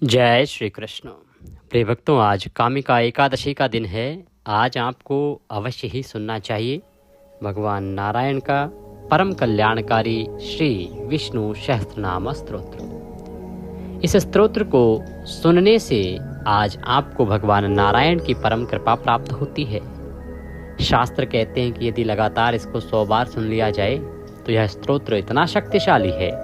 जय श्री कृष्ण। प्रिय भक्तों, आज कामिका एकादशी का दिन है। आज आपको अवश्य ही सुनना चाहिए भगवान नारायण का परम कल्याणकारी श्री विष्णु सहस्त्रनाम स्तोत्र। इस स्तोत्र को सुनने से आज आपको भगवान नारायण की परम कृपा प्राप्त होती है। शास्त्र कहते हैं कि यदि लगातार इसको 100 बार सुन लिया जाए तो यह स्तोत्र इतना शक्तिशाली है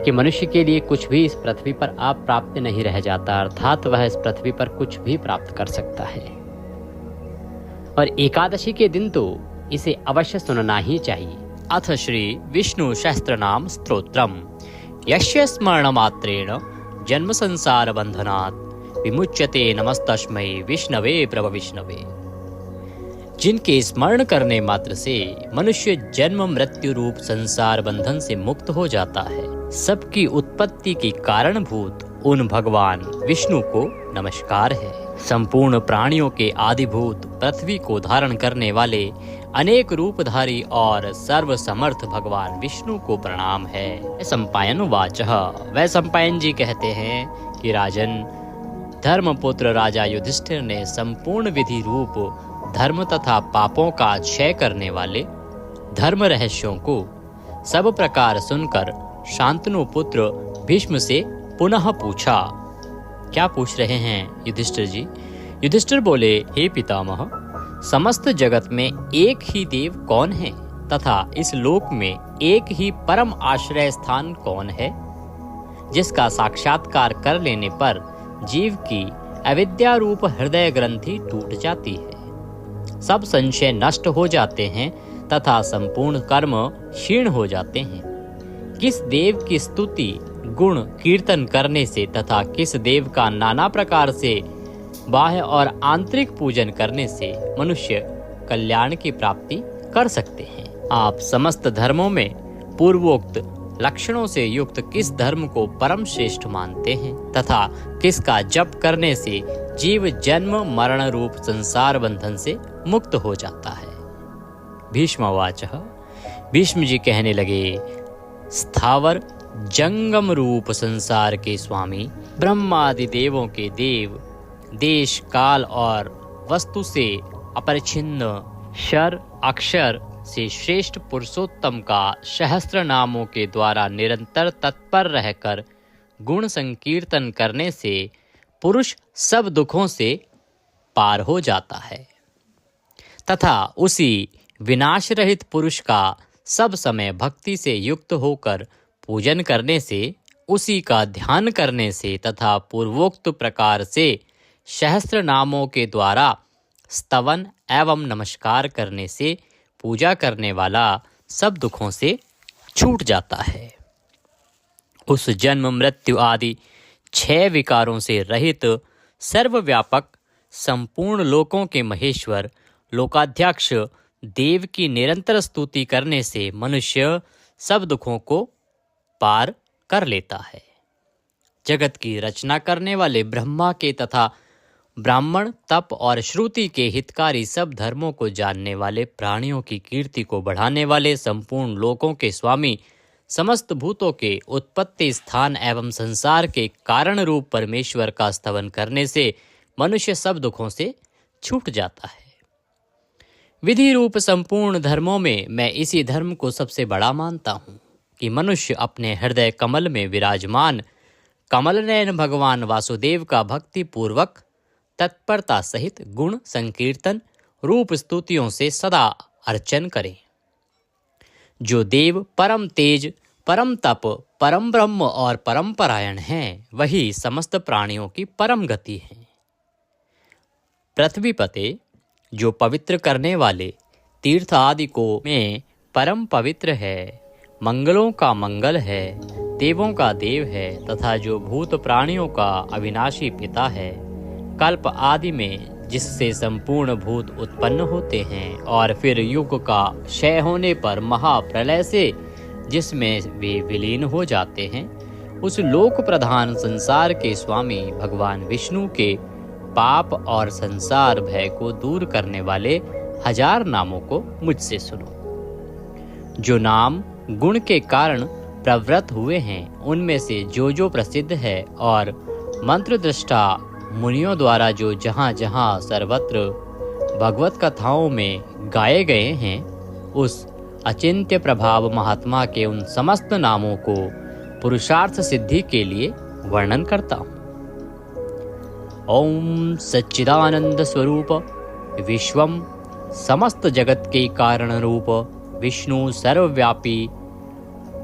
कि मनुष्य के लिए कुछ भी इस पृथ्वी पर आप प्राप्त नहीं रह जाता, अर्थात वह इस पृथ्वी पर कुछ भी प्राप्त कर सकता है। और एकादशी के दिन तो इसे अवश्य सुनना ही चाहिए। अथ श्री विष्णु सहस्त्रनाम स्तोत्रम यस्य स्मरण मात्रेण जन्म संसार बंधनात् विमुच्यते नमस्तस्मै विष्णवे प्रभ विष्णवे। जिनके स्मरण करने मात्र से मनुष्य जन्म मृत्यु रूप संसार बंधन से मुक्त हो जाता है, सबकी उत्पत्ति की कारणभूत उन भगवान विष्णु को नमस्कार है। संपूर्ण प्राणियों के आदिभूत पृथ्वी को धारण करने वाले अनेक रूपधारी और सर्व समर्थ भगवान विष्णु को प्रणाम है। सम्पायन वाचः, वह सम्पायन जी कहते हैं कि राजन, धर्मपुत्र राजा युधिष्ठिर ने संपूर्ण विधि रूप धर्म तथा पापों का क्षय करने वाले धर्म रहस्यों को सब प्रकार सुनकर शांतनु पुत्र भीष्म से पुनः पूछा। क्या पूछ रहे हैं युधिष्ठिर जी? युधिष्ठिर बोले, हे पितामह, समस्त जगत में एक ही देव कौन है तथा इस लोक में एक ही परम आश्रय स्थान कौन है, जिसका साक्षात्कार कर लेने पर जीव की अविद्या रूप हृदय ग्रंथि टूट जाती है, सब संशय नष्ट हो जाते हैं तथा संपूर्ण कर्म क्षीण हो जाते हैं। किस देव की स्तुति गुण कीर्तन करने से तथा किस देव का नाना प्रकार से बाह्य और आंतरिक पूजन करने से मनुष्य कल्याण की प्राप्ति कर सकते हैं। आप समस्त धर्मों में पूर्वोक्त लक्षणों से युक्त किस धर्म को परम श्रेष्ठ मानते हैं तथा किसका जप करने से जीव जन्म मरण रूप संसार बंधन से मुक्त हो जाता है। भीष्मवाचः, भीष्म जी कहने लगे, स्थावर जंगम रूप संसार के स्वामी ब्रह्मादि देवों के देव, देश काल और वस्तु से अपरिच्छिन्न क्षर अक्षर से श्रेष्ठ पुरुषोत्तम का सहस्त्र नामों के द्वारा निरंतर तत्पर रहकर गुण संकीर्तन करने से पुरुष सब दुखों से पार हो जाता है तथा उसी विनाश रहित पुरुष का सब समय भक्ति से युक्त होकर पूजन करने से, उसी का ध्यान करने से तथा पूर्वोक्त प्रकार से सहस्त्र नामों के द्वारा स्तवन एवं नमस्कार करने से पूजा करने वाला सब दुखों से छूट जाता है। उस जन्म मृत्यु आदि 6 विकारों से रहित सर्वव्यापक संपूर्ण लोकों के महेश्वर लोकाध्यक्ष देव की निरंतर स्तुति करने से मनुष्य सब दुखों को पार कर लेता है। जगत की रचना करने वाले ब्रह्मा के तथा ब्राह्मण तप और श्रुति के हितकारी सब धर्मों को जानने वाले, प्राणियों की कीर्ति को बढ़ाने वाले, संपूर्ण लोकों के स्वामी, समस्त भूतों के उत्पत्ति स्थान एवं संसार के कारण रूप परमेश्वर का स्तवन करने से मनुष्य सब दुखों से छूट जाता है। विधि रूप संपूर्ण धर्मों में मैं इसी धर्म को सबसे बड़ा मानता हूँ कि मनुष्य अपने हृदय कमल में विराजमान कमल नयन भगवान वासुदेव का भक्ति पूर्वक तत्परता सहित गुण संकीर्तन रूप स्तुतियों से सदा अर्चन करें। जो देव परम तेज, परम तप, परम ब्रह्म और परम परायण हैं, वही समस्त प्राणियों की परम गति है। पृथ्वी पते, जो पवित्र करने वाले तीर्थ आदि को में परम पवित्र है, मंगलों का मंगल है, देवों का देव है तथा जो भूत प्राणियों का अविनाशी पिता है, कल्प आदि में जिससे संपूर्ण भूत उत्पन्न होते हैं और फिर युग का क्षय होने पर महाप्रलय से जिसमें वे विलीन हो जाते हैं, उस लोक प्रधान संसार के स्वामी भगवान विष्णु के पाप और संसार भय को दूर करने वाले 1000 नामों को मुझसे सुनो। जो नाम गुण के कारण प्रवृत्त हुए हैं, उनमें से जो प्रसिद्ध है और मंत्र दृष्टा मुनियों द्वारा जो जहाँ जहाँ सर्वत्र भगवत कथाओं में गाए गए हैं, उस अचिंत्य प्रभाव महात्मा के उन समस्त नामों को पुरुषार्थ सिद्धि के लिए वर्णन करता हूँ। ओम सच्चिदानंद स्वरूप विश्वम, समस्त जगत के कारण रूप विष्णु सर्वव्यापी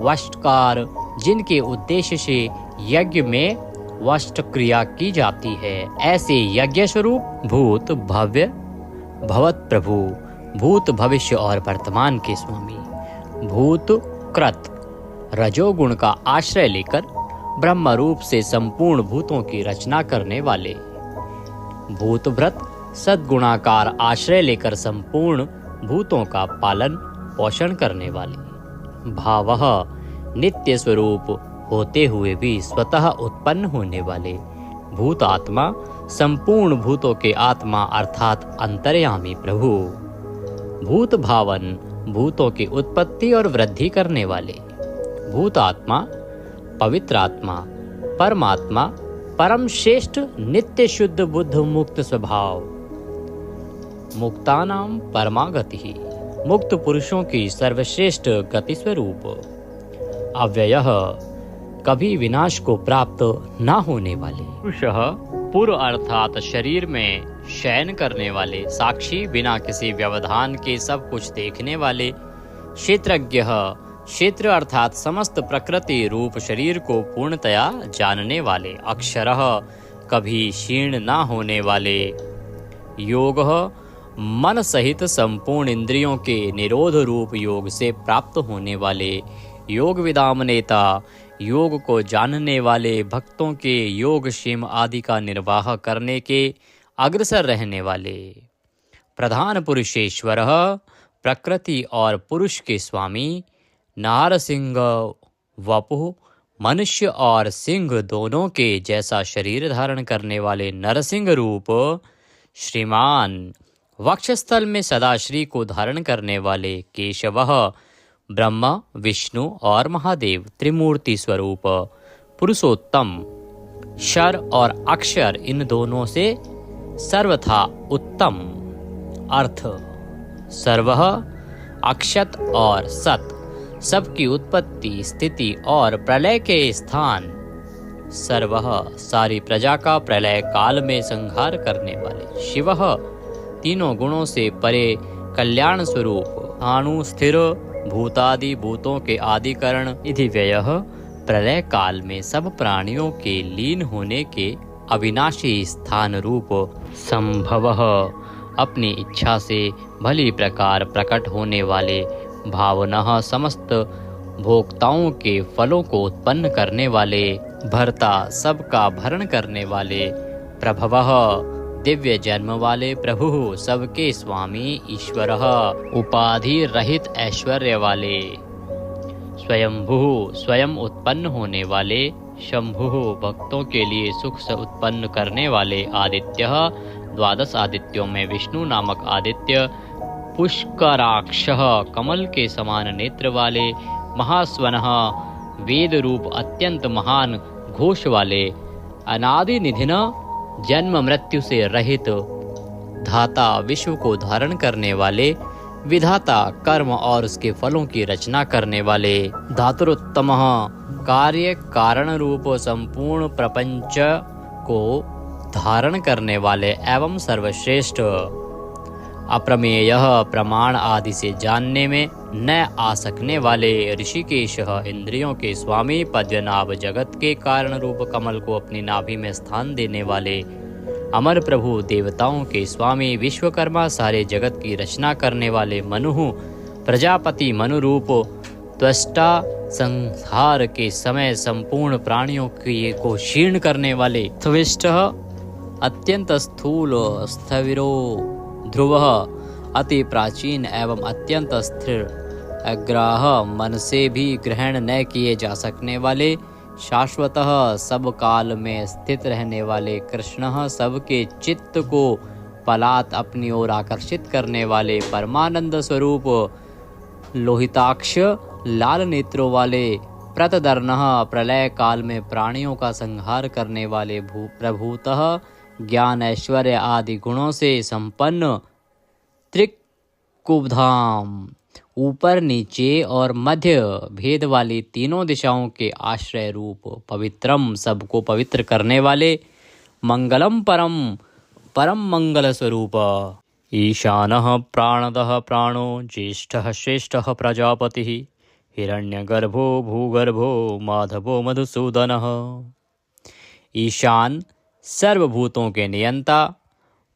वष्टकार, जिनके उद्देश्य से यज्ञ में वष्ट क्रिया की जाती है, ऐसे यज्ञ स्वरूप भूत भव्य भवत प्रभु, भूत भविष्य और वर्तमान के स्वामी, भूत कृत रजोगुण का आश्रय लेकर ब्रह्म रूप से संपूर्ण भूतों की रचना करने वाले, भूत व्रत सद्गुणाकार आश्रय लेकर संपूर्ण भूतों का पालन पोषण करने वाले, भावः नित्य स्वरूप होते हुए भी स्वतः उत्पन्न होने वाले, भूत आत्मा संपूर्ण भूतों के आत्मा अर्थात अंतर्यामी प्रभु, भूत भावन भूतों की उत्पत्ति और वृद्धि करने वाले, भूत आत्मा पवित्र आत्मा परमात्मा परम श्रेष्ठ नित्य शुद्ध बुद्ध मुक्त स्वभाव, मुक्तानाम परमागति, मुक्त पुरुषों की सर्वश्रेष्ठ गति स्वरूप, अव्ययः कभी विनाश को प्राप्त न होने वाले, पुरुषः पूर्व अर्थात शरीर में शयन करने वाले, साक्षी बिना किसी व्यवधान के सब कुछ देखने वाले, क्षेत्रज्ञः क्षेत्र अर्थात समस्त प्रकृति रूप शरीर को पूर्णतया जानने वाले, अक्षरः कभी क्षीण न होने वाले, योगः मन सहित संपूर्ण इंद्रियों के निरोध रूप योग से प्राप्त होने वाले, योग विदाम नेता योग को जानने वाले, भक्तों के योग क्षेम आदि का निर्वाह करने के अग्रसर रहने वाले, प्रधान पुरुषेश्वरः प्रकृति और पुरुष के स्वामी, नारसिंह वपुः मनुष्य और सिंह दोनों के जैसा शरीर धारण करने वाले नरसिंह रूप, श्रीमान वक्षस्थल में सदाश्री को धारण करने वाले, केशवः ब्रह्मा विष्णु और महादेव त्रिमूर्ति स्वरूप, पुरुषोत्तम शर और अक्षर इन दोनों से सर्वथा उत्तम, अर्थ सर्वः अक्षत और सत सबकी उत्पत्ति स्थिति और प्रलय के स्थान, सर्वः सारी प्रजा का प्रलय काल में संहार करने वाले, शिवः तीनों गुणों से परे कल्याण स्वरूप, अणु स्थिर भूतादि भूतों के आदिकरण, इधि व्ययः प्रलय काल में सब प्राणियों के लीन होने के अविनाशी स्थान रूप, संभवः अपनी इच्छा से भली प्रकार प्रकट होने वाले, भावनः समस्त भोक्ताओं के फलों को उत्पन्न करने वाले, भर्ता सबका भरण करने वाले, प्रभवः दिव्य जन्म वाले प्रभु सबके स्वामी, ईश्वरः उपाधि रहित ऐश्वर्य वाले, स्वयंभू स्वयं उत्पन्न होने वाले, शंभु भक्तों के लिए सुख से उत्पन्न करने वाले, आदित्यः द्वादश आदित्यों में विष्णु नामक आदित्य, पुष्कराक्षः कमल के समान नेत्र वाले, महास्वनः वेद रूप अत्यंत महान घोष वाले, अनादि निधिना जन्म मृत्यु से रहित, धाता विश्व को धारण करने वाले, विधाता कर्म और उसके फलों की रचना करने वाले, धातुरुत्तमः कार्य कारण रूप संपूर्ण प्रपंच को धारण करने वाले एवं सर्वश्रेष्ठ, अप्रमेयः प्रमाण आदि से जानने में न आ सकने वाले, ऋषिकेशः इंद्रियों के स्वामी, पद्मनाभ जगत के कारण रूप कमल को अपनी नाभि में स्थान देने वाले, अमर प्रभु देवताओं के स्वामी, विश्वकर्मा सारे जगत की रचना करने वाले, मनु प्रजापति मनु रूप त्वष्टा, संहार के समय संपूर्ण प्राणियों को क्षीण करने वाले, त्विष्टः अत्यंत स्थूल, स्थविरो ध्रुवः अति प्राचीन एवं अत्यंत स्थिर, अग्राह मन से भी ग्रहण न किए जा सकने वाले, शाश्वतः सब काल में स्थित रहने वाले, कृष्णः सबके चित्त को पलात अपनी ओर आकर्षित करने वाले, परमानंद स्वरूप, लोहिताक्ष लाल नेत्रों वाले, प्रतदर्नः प्रलय काल में प्राणियों का संहार करने वाले प्रभूतः ज्ञान ऐश्वर्य आदि गुणों से संपन्न त्रिकुबधाम, ऊपर नीचे और मध्य भेद वाली तीनों दिशाओं के आश्रय रूप पवित्रम, सबको पवित्र करने वाले, मंगलम परम, परम मंगल स्वरूप, ईशानः प्राणदः प्राणो, ज्येष्ठः श्रेष्ठः प्रजापतिः, हिरण्यगर्भो भूगर्भो, माधवो मधुसूदनः। ईशान सर्वभूतों के नियंता,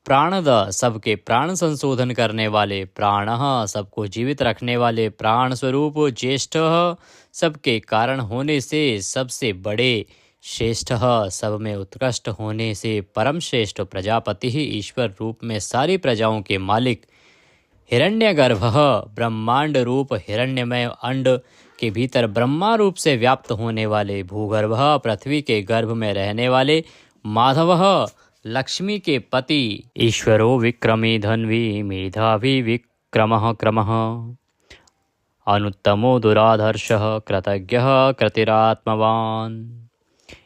प्राणद सबके प्राण संशोधन करने वाले, प्राणः सबको जीवित रखने वाले प्राण स्वरूप, ज्येष्ठः सबके कारण होने से सबसे बड़े, श्रेष्ठः सब में उत्कृष्ट होने से परम श्रेष्ठ, प्रजापति ही ईश्वर रूप में सारी प्रजाओं के मालिक, हिरण्यगर्भः ब्रह्मांड रूप हिरण्यमय अंड के भीतर ब्रह्मा रूप से व्याप्त होने वाले, भूगर्भः पृथ्वी के गर्भ में रहने वाले, माधवः लक्ष्मी के पति, ईश्वरो विक्रमी धन्वी मेधावी विक्रमः क्रमः, अनुत्तमो दुराधर्षः कृतज्ञः कृतिरात्मवान।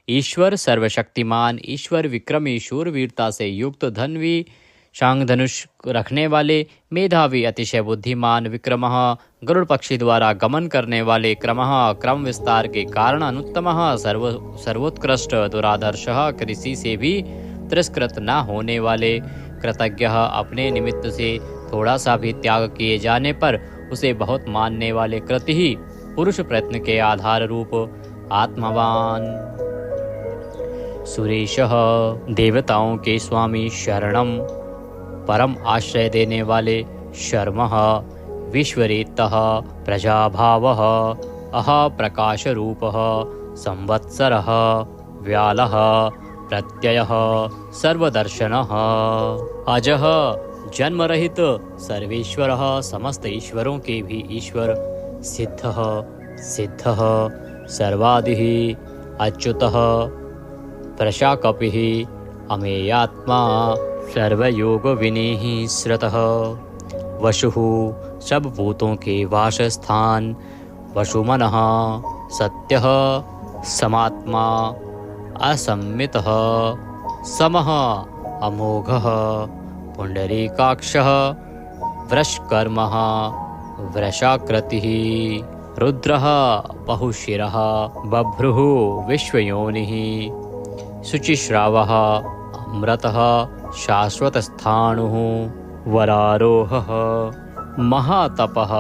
ईश्वर सर्वशक्तिमान, ईश्वर विक्रमी शूरवीरता से युक्त, धन्वी शांग धनुष रखने वाले, मेधावी अतिशय बुद्धिमान, विक्रमः गरुड़ पक्षी द्वारा गमन करने वाले, क्रमः क्रम विस्तार के कारण, अनुत्तमः सर्वोत्कृष्ट, दुरादर्शः किसी से भी तिरस्कृत न होने वाले, कृतज्ञ अपने निमित्त से थोड़ा सा भी त्याग किए जाने पर उसे बहुत मानने वाले, कृति ही पुरुष प्रयत्न के आधार रूप, आत्मवान। सुरेशः देवताओं के स्वामी, शरणम परम आश्रय देने वाले, शर्मः विश्वरेतः प्रजाभावः, अह प्रकाश रूपः, संवत्सरः व्यालः प्रत्ययः सर्वदर्शनः, अजः जन्मरहित सर्वेश्वरः, समस्त ईश्वरों के भी ईश्वर, सिद्धः सिद्धः सर्वादिः, अच्युतः प्रशाकपिः, अमेयात्मा सर्वयोग विनीः श्रुतः, वसुः सब भूतों के वासस्थान, वसुमनः सत्यः समात्मा, असम्मितः समः अमोघः, पुंडरीकाक्षः वृषकर्मः वृषाकृतिः, रुद्रः बहुशिरः, बभ्रुः विश्वयोनिः, शुचिश्रावः अमृतः शाश्वतस्थाणुः, वरारोहः महातपः,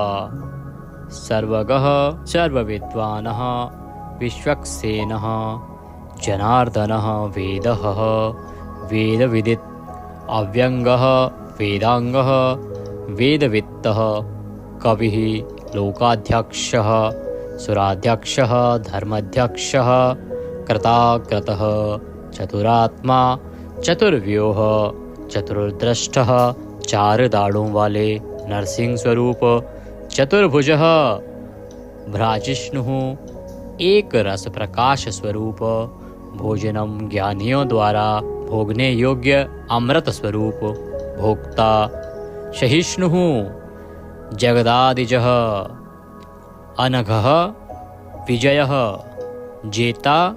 सर्वगः सर्वविद्वानः, विश्वक्सेनः जनार्दनः, वेदः वेदविदित्, अव्यङ्गः वेदाङ्गः, वेदवित्तः कविः, लोकाध्यक्षः सुराध्यक्षः, धर्माध्यक्षः कृताकृतः, चतुरात्मा चतुर्व्यूह, चतुर्दृष्टः चार दाढ़ों वाले, नरसिंह स्वरूप, चतुर्भुजः भ्राजिष्णुः, एक रस प्रकाश स्वरूप, भोजनम ज्ञानियों द्वारा भोगने योग्य अमृत स्वरूप, भोक्ता सहिष्णुः, जगदादिजः, अनघः विजयः, जेता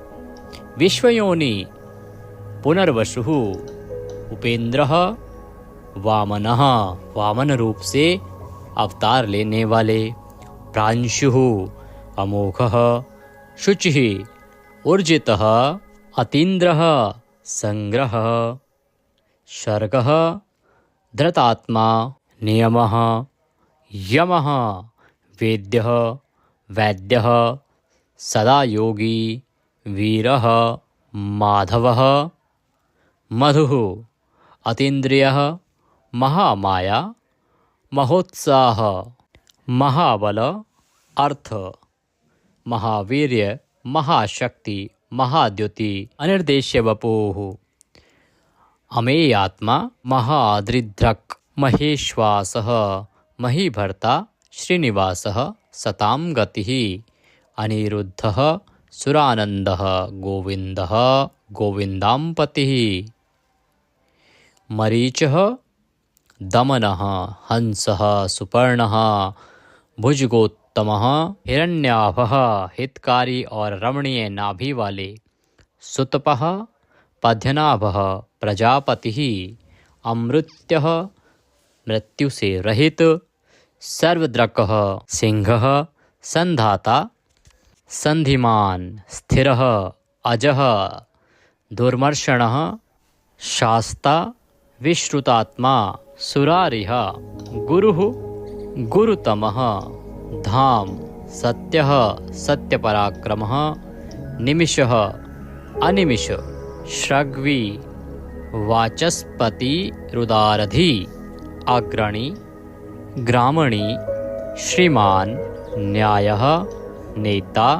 विश्वयोनि, पुनर्वसुः, उपेंद्रः, वामनः वामन रूप से अवतार लेने वाले, प्रांशुः अमोघः, शुचिः ऊर्जितः, अतीन्द्रः संग्रह, शर्गः धृतात्मा, नियमः यमः, वेद्यः वैद्यः, सदा योगी, वीरः माधवः, मधुः अतीन्द्रियः, महामाया, महोत्साह, महाबल, अर्थ, महावीर्य, महाशक्ति, महाद्युति, अनिर्देश्य वपुः, अमेयात्मा, महादृढ्रक्, महेश्वासः, महीभर्ता, श्रीनिवासः, सतां गतिः, अनिरुद्धः, सुरानन्दः, गोविन्दः, गोविन्दाम्पतिः, मरीचः, दमनः, हंसः, सुपर्णः, भुजगोत्तमः, उत्तमः हिरण्याभः हितकारी और रमणीय नाभि वाले, सुतपः पद्यनाभः प्रजापतिः अमृत्यः मृत्यु से रहित, सर्वद्रकः सिंहः संधाता, संधिमान स्थिरः अजः दुर्मर्षणः शास्ता विश्रुतात्मा सुरारिः गुरुः गुरुतमः धाम सत्यः सत्यपराक्रमः निमिषः अनिमिष श्रग्वी वाचस्पति रुदारधि अग्रणी ग्रामणी श्रीमान न्यायः नेता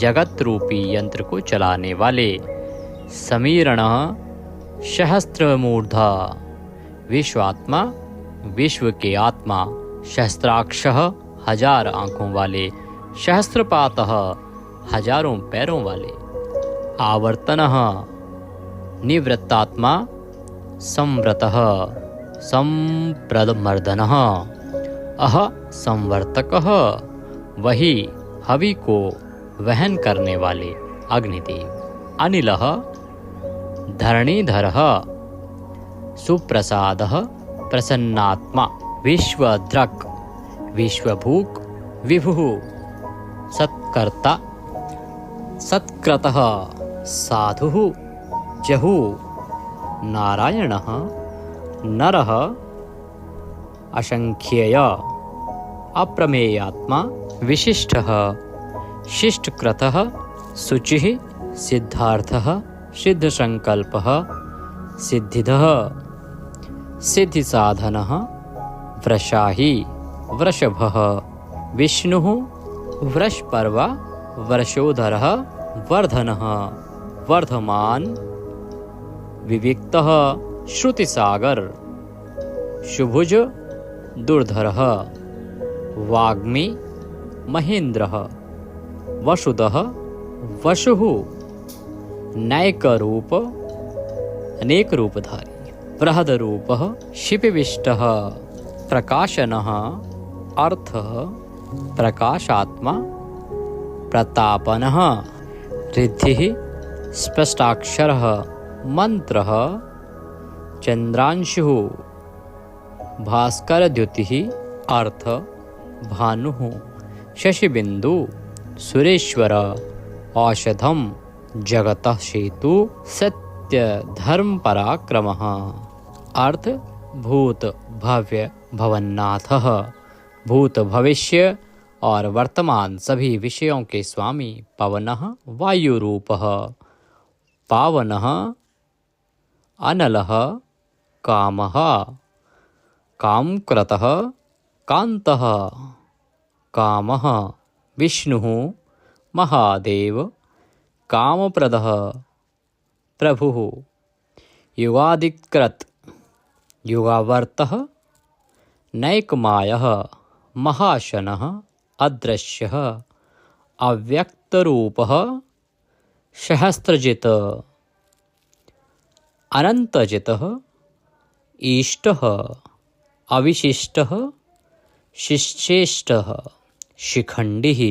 जगत रूपी यंत्र को चलाने वाले समीरणः सहस्त्रमूर्धा विश्वात्मा विश्व के आत्मा सहस्त्राक्षः हजार आँखों वाले सहस्त्रपातः हजारों पैरों वाले आवर्तनः निवृत्तात्मा संव्रतः संप्रदमर्दनः अह संवर्तकः वही हवि को वहन करने वाले अग्निदेव अनिलः धरणीधरः सुप्रसादः प्रसन्नात्मा विश्वद्रक विश्वभूक विभुः सत्कर्ता सत्कृतः साधुः जहु नारायणः नरः असंख्येय अप्रमेयात्मा विशिष्टः शिष्टकृतः शुचिः सिद्धार्थः सिद्धसंकल्पः सिद्धिदः सिद्धिसाधनः वृषाही वृषभः विष्णुः वृषपर्वा वर्षोधरः वर्धनः वर्धमान विविक्तः श्रुतिसागर शुभुज दुर्धरः वाग्मी महेन्द्रः वसुदः वसुः नैकरूप अनेक रूपधारी बृहदरूपः शिपिविष्टः प्रकाशनः अर्थः प्रकाशात्मा प्रतापनः रिद्धिः स्पष्टाक्षरः मंत्रः चंद्रांशुः भास्करद्युतिः अर्थ भानुः शशिबिंदु सुरेश्वर औषधम जगतः सेतु सत्य धर्म पराक्रमः अर्थ भूत भव्य भवन्नाथः भूत भविष्य और वर्तमान सभी विषयों के स्वामी पवनः वायुरूपः पावनः अनलः कामः कामकृतः कान्तः कामः विष्णुः महादेव कामप्रदः प्रभुः युगादिकृत युगावर्तः नैकमायः महाशनः अदृश्यः अव्यक्तरूपः सहस्रजित अनंतजितः ईष्टः अविशिष्टः शिश्चेष्टः शिखंडिः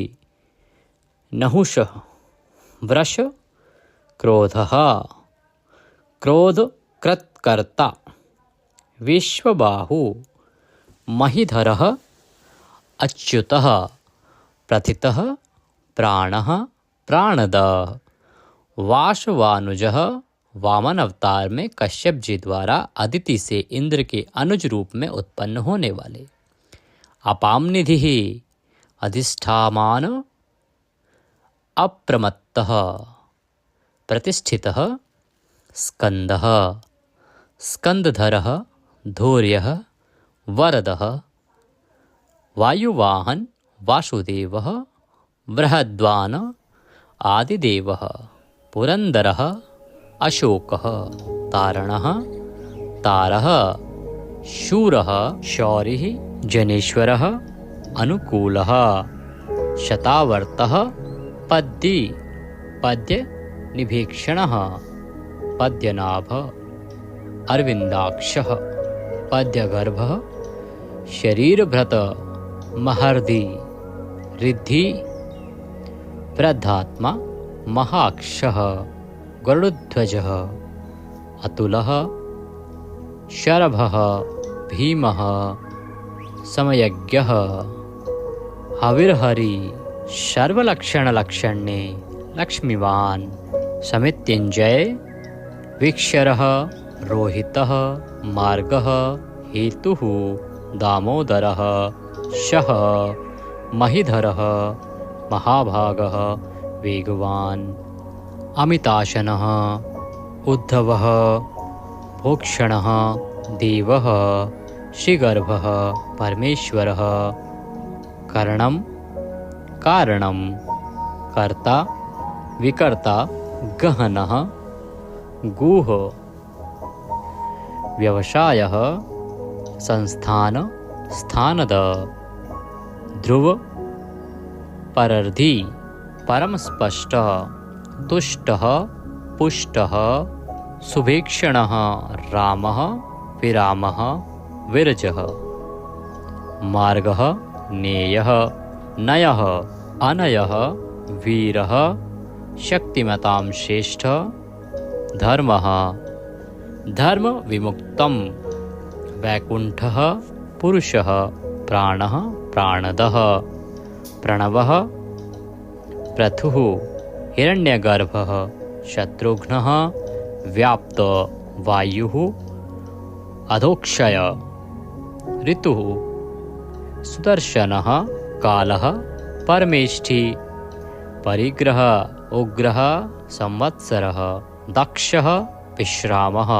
नहुषः वृष क्रोधः क्रोधकृत्कर्ता विश्वबाहु महीधरः अच्युतः प्रथितः प्राणः प्राणदः वासवानुजः वामन अवतार में कश्यप जी द्वारा अदिति से इंद्र के अनुज रूप में उत्पन्न होने वाले अपामनिधि अधिष्ठामान अप्रमत्तः प्रतिष्ठितः स्कंदः स्कंदधरः धैर्यः वरदः वायुवाहन वासुदेवः बृहद्वान आदिदेवः पुरंदरः अशोकः तारणः तारः शूरः शौरिः जनेश्वरः अनुकूलः शतावर्तः पद्दी पद्य निभीक्षणः पद्यनाभ अरविंदाक्षः पद्यगर्भः शरीरभृत महर्दि रिद्धि वृद्धात्मा महाक्षः गरुडध्वजः अतुलः शरभः भीमः समयज्ञः हविर्हरि सर्वलक्षणलक्षणे लक्ष्मीवान् समित्यञ्जय वीक्षरः रोहितः मार्गः हेतुः दामोदरः शः महिधरः महाभागः वेगवान् अमिताशनः उद्धवः भोक्षणः देवः श्रीगर्भः परमेश्वरः करणं कारणं कर्ता विकर्ता गहनः गुह व्यवसायः संस्थान स्थानद ध्रुव परर्धि परमस्पष्ट तुष्टः पुष्टः सुभीक्षणः रामः विरामः विरजः मार्गः नेयः नयः अनयः वीरः शक्तिमतां श्रेष्ठ धर्मः धर्म विमुक्तं वैकुण्ठः पुरुषः प्राणः प्राणदः प्रणवः पृथुः हिरण्यगर्भः शत्रुघ्नः व्याप्त वायुः अधोक्षय ऋतुः सुदर्शनः कालः परमेष्ठी परिग्रह उग्रः संवत्सरः दक्षः विश्रामः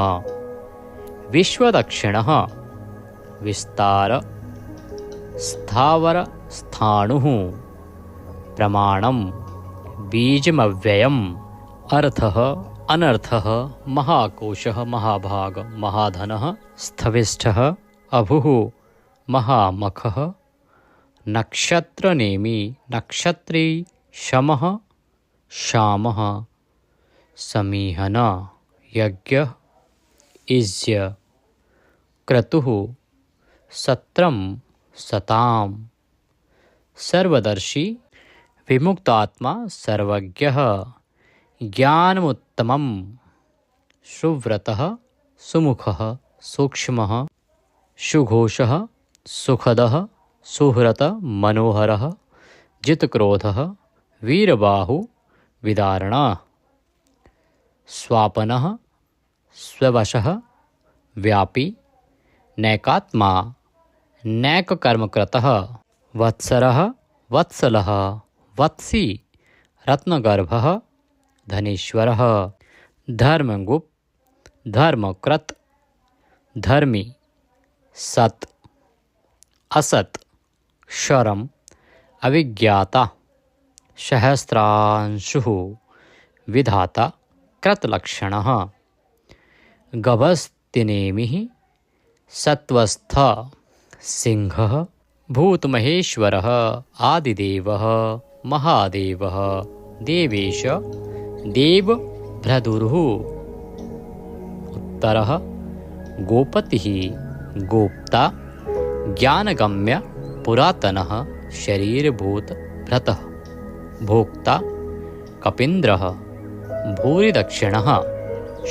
विश्वदक्षिणः विस्तार स्थावर स्थाणुः प्रमाणं बीजमव्ययम् अर्थः अनर्थः महाकोशः महाभाग महाधनः स्थविष्ठः अभुः महामखः नक्षत्रनेमि नक्षत्री शमः शामः समीहन यज्ञ इज्य क्रतुः सत्रं सतां सर्वदर्शी विमुक्तात्मा सर्वज्ञः ज्ञानमुत्तमं सुव्रतः सुमुखः सूक्ष्मः सुघोषः सुखदः सुहृत मनोहरः जितक्रोधः वीरबाहु विदारणः स्वापनः स्ववशः व्यापी नैकात्मा नैककर्मकृतः वत्सरः वत्सलः वत्सी रत्नगर्भः धनेश्वरः धर्मगुप्त धर्मकृत धर्मी सत् असत् क्षरम् अविज्ञाता सहस्रांशुः विधाता कृतलक्षणः गभस्तिनेमिः सत्वस्थ सिंहः भूतमहेश्वरः आदिदेवः महादेवः देवेश देवभ्रदुरुः उत्तरः गोपतिः गोप्ता ज्ञानगम्य पुरातनः शरीरभूतभृतः भोक्ता कपीन्द्रः भूरिदक्षिणः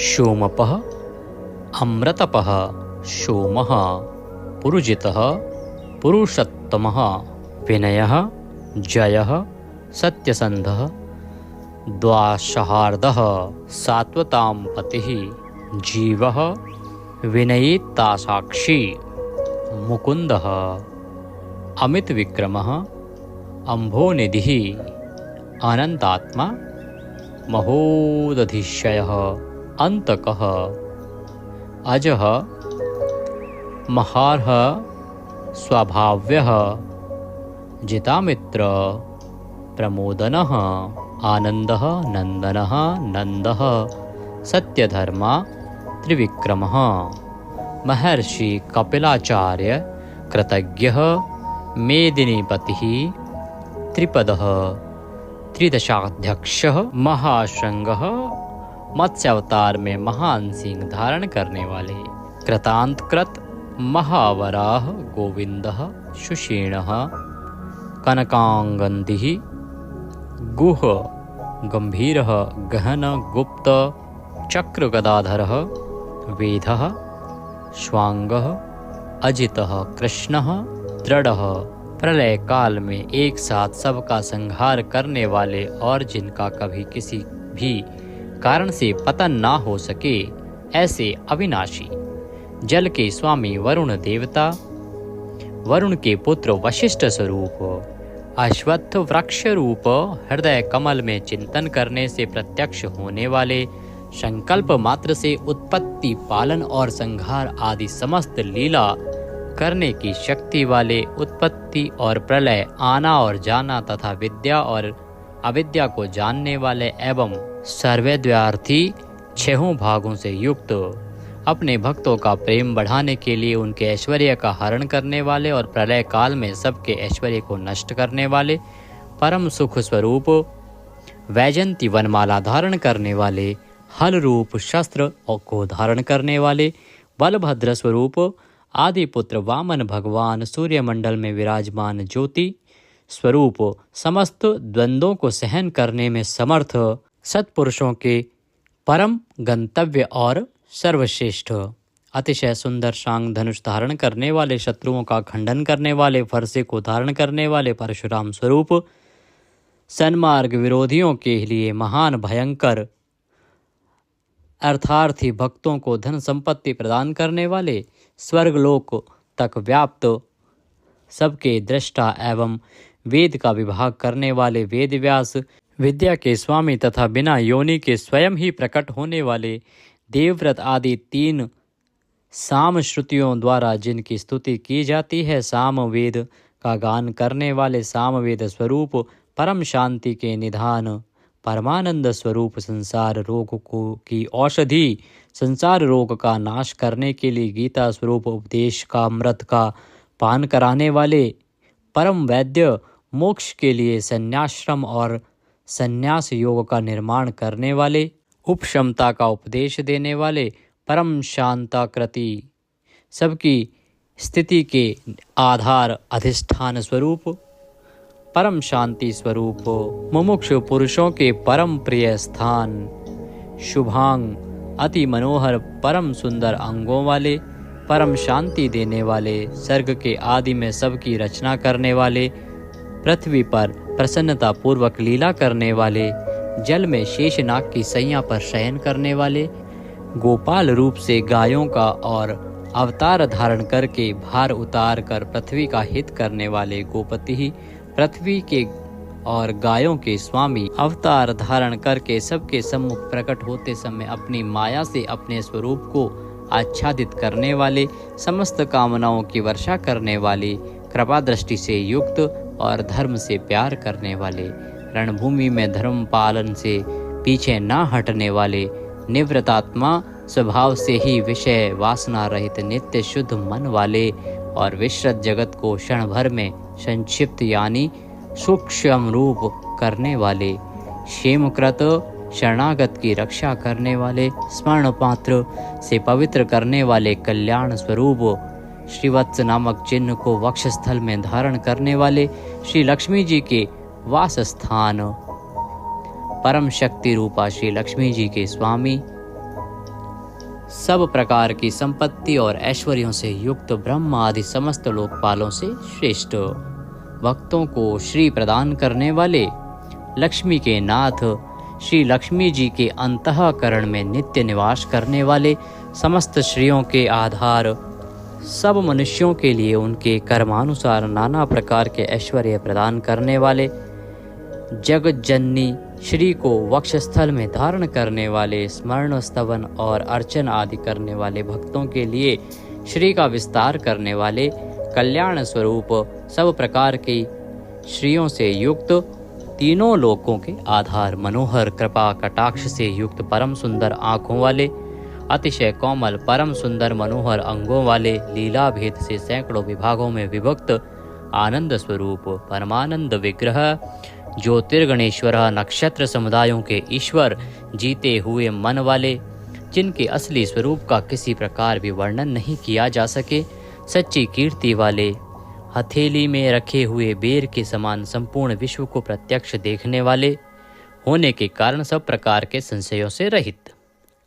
सोमपः अमृतपः सोमः पुरुजितः पुरुषोत्तमः विनयः जयः सत्यसन्धः द्वाशहार्दः सात्वतां पतिः जीवः विनयितासाक्षी मुकुन्दः अमितविक्रमः अम्भोनिधिः अनन्तात्मा महोदधिशयः अन्तकः अजः महार्ह स्वभाव्यः जितामित्र प्रमोदनः आनन्दः नन्दनः नन्दः सत्यधर्मा त्रिविक्रमः महर्षि कपिलाचार्य कृतज्ञः मेदिनीपतिः त्रिपदः त्रिदशाध्यक्षः महाशृंगः मत्स्यावतार में महान सिंह धारण करने वाले कृतांतकृत महावराह गोविंदः सुषीणः कनकांगन्दिः गुह गंभीरः गहन गुप्त चक्रगदाधरः वेदः श्वांगः अजितः कृष्णः दृढ़ः। प्रलय काल में एक साथ सबका संहार करने वाले और जिनका कभी किसी भी कारण से पतन ना हो सके, ऐसे अविनाशी जल के स्वामी वरुण देवता, वरुण के पुत्र वशिष्ठ स्वरूप, अश्वत्थ वृक्ष रूप, हृदय कमल में चिंतन करने से प्रत्यक्ष होने वाले, संकल्प मात्र से उत्पत्ति पालन और संहार आदि समस्त लीला करने की शक्ति वाले, उत्पत्ति और प्रलय, आना और जाना तथा विद्या और अविद्या को जानने वाले एवं सर्वव्यार्थी छहों भागों से युक्त, अपने भक्तों का प्रेम बढ़ाने के लिए उनके ऐश्वर्य का हरण करने वाले और प्रलय काल में सबके ऐश्वर्य को नष्ट करने वाले, परम सुख स्वरूप, वैजंती वनमाला धारण करने वाले, हल रूप शस्त्र को धारण करने वाले, बलभद्र स्वरूप, आदि पुत्र वामन भगवान, सूर्यमंडल में विराजमान ज्योति स्वरूप, समस्त द्वंद्वों को सहन करने में समर्थ, सत्पुरुषों के परम गंतव्य और सर्वश्रेष्ठ, अतिशय सुंदर शांग धनुष धारण करने वाले, शत्रुओं का खंडन करने वाले, फरसे को धारण करने वाले, परशुराम स्वरूप, सन्मार्ग विरोधियों के लिए महान भयंकर, अर्थार्थी भक्तों को धन संपत्ति प्रदान करने वाले, स्वर्गलोक तक व्याप्त, सबके दृष्टा एवं वेद का विभाग करने वाले, वेद व्यास, विद्या के स्वामी तथा बिना योनि के स्वयं ही प्रकट होने वाले, देवव्रत आदि 3 साम श्रुतियों द्वारा जिनकी स्तुति की जाती है, साम वेद का गान करने वाले, साम वेद स्वरूप, परम शांति के निधान, परमानंद स्वरूप, संसार रोग को की औषधि, संसार रोग का नाश करने के लिए गीता स्वरूप, उपदेश का अमृत का पान कराने वाले, परम वैद्य, मोक्ष के लिए संन्याश्रम और संन्यास योग का निर्माण करने वाले, उपशमता का उपदेश देने वाले, परम शांताकृति, सबकी स्थिति के आधार अधिष्ठान स्वरूप, परम शांति स्वरूप, मुमुक्षु पुरुषों के परम प्रिय स्थान, शुभांग, अति मनोहर परम सुंदर अंगों वाले, परम शांति देने वाले, सर्ग के आदि में सबकी रचना करने वाले, पृथ्वी पर प्रसन्नता पूर्वक लीला करने वाले, जल में शेषनाग की सैया पर शयन करने वाले, गोपाल रूप से गायों का और अवतार धारण करके भार उतार कर पृथ्वी का हित करने वाले, गोपति, पृथ्वी के और गायों के स्वामी, अवतार धारण करके सबके सम्मुख प्रकट होते समय अपनी माया से अपने स्वरूप को आच्छादित करने वाले, समस्त कामनाओं की वर्षा करने वाले, कृपा दृष्टि से युक्त और धर्म से प्यार करने वाले, रणभूमि में धर्म पालन से पीछे न हटने वाले, निवृत्तात्मा स्वभाव से ही विषय वासना रहित नित्य शुद्ध मन वाले और विश्रत जगत को क्षण भर में संक्षिप्त यानी सूक्ष्म रूप करने वाले, क्षेमकृत शरणागत की रक्षा करने वाले, स्मरण पात्र से पवित्र करने वाले, कल्याण स्वरूप, श्रीवत्स नामक चिन्ह को वक्षस्थल में धारण करने वाले, श्री लक्ष्मी जी के वास स्थान, परम शक्ति रूपा श्री लक्ष्मी जी के स्वामी, सब प्रकार की संपत्ति और ऐश्वर्यों से युक्त, ब्रह्म आदि समस्त लोकपालों से श्रेष्ठ, भक्तों को श्री प्रदान करने वाले, लक्ष्मी के नाथ, श्री लक्ष्मी जी के अंतःकरण में नित्य निवास करने वाले, समस्त श्रियों के आधार, सब मनुष्यों के लिए उनके कर्मानुसार नाना प्रकार के ऐश्वर्य प्रदान करने वाले, जगत जननी श्री को वक्षस्थल में धारण करने वाले, स्मरण स्तवन और अर्चन आदि करने वाले भक्तों के लिए श्री का विस्तार करने वाले, कल्याण स्वरूप, सब प्रकार की श्रियों से युक्त, तीनों लोकों के आधार, मनोहर कृपा कटाक्ष से युक्त, परम सुंदर आँखों वाले, अतिशय कोमल परम सुंदर मनोहर अंगों वाले, लीला भेद से सैकड़ों विभागों में विभक्त, आनंद स्वरूप, परमानंद विग्रह, ज्योतिर्गणेश्वर, नक्षत्र समुदायों के ईश्वर, जीते हुए मन वाले, जिनके असली स्वरूप का किसी प्रकार भी वर्णन नहीं किया जा सके, सच्ची कीर्ति वाले, हथेली में रखे हुए बेर के समान संपूर्ण विश्व को प्रत्यक्ष देखने वाले होने के कारण सब प्रकार के संशयों से रहित,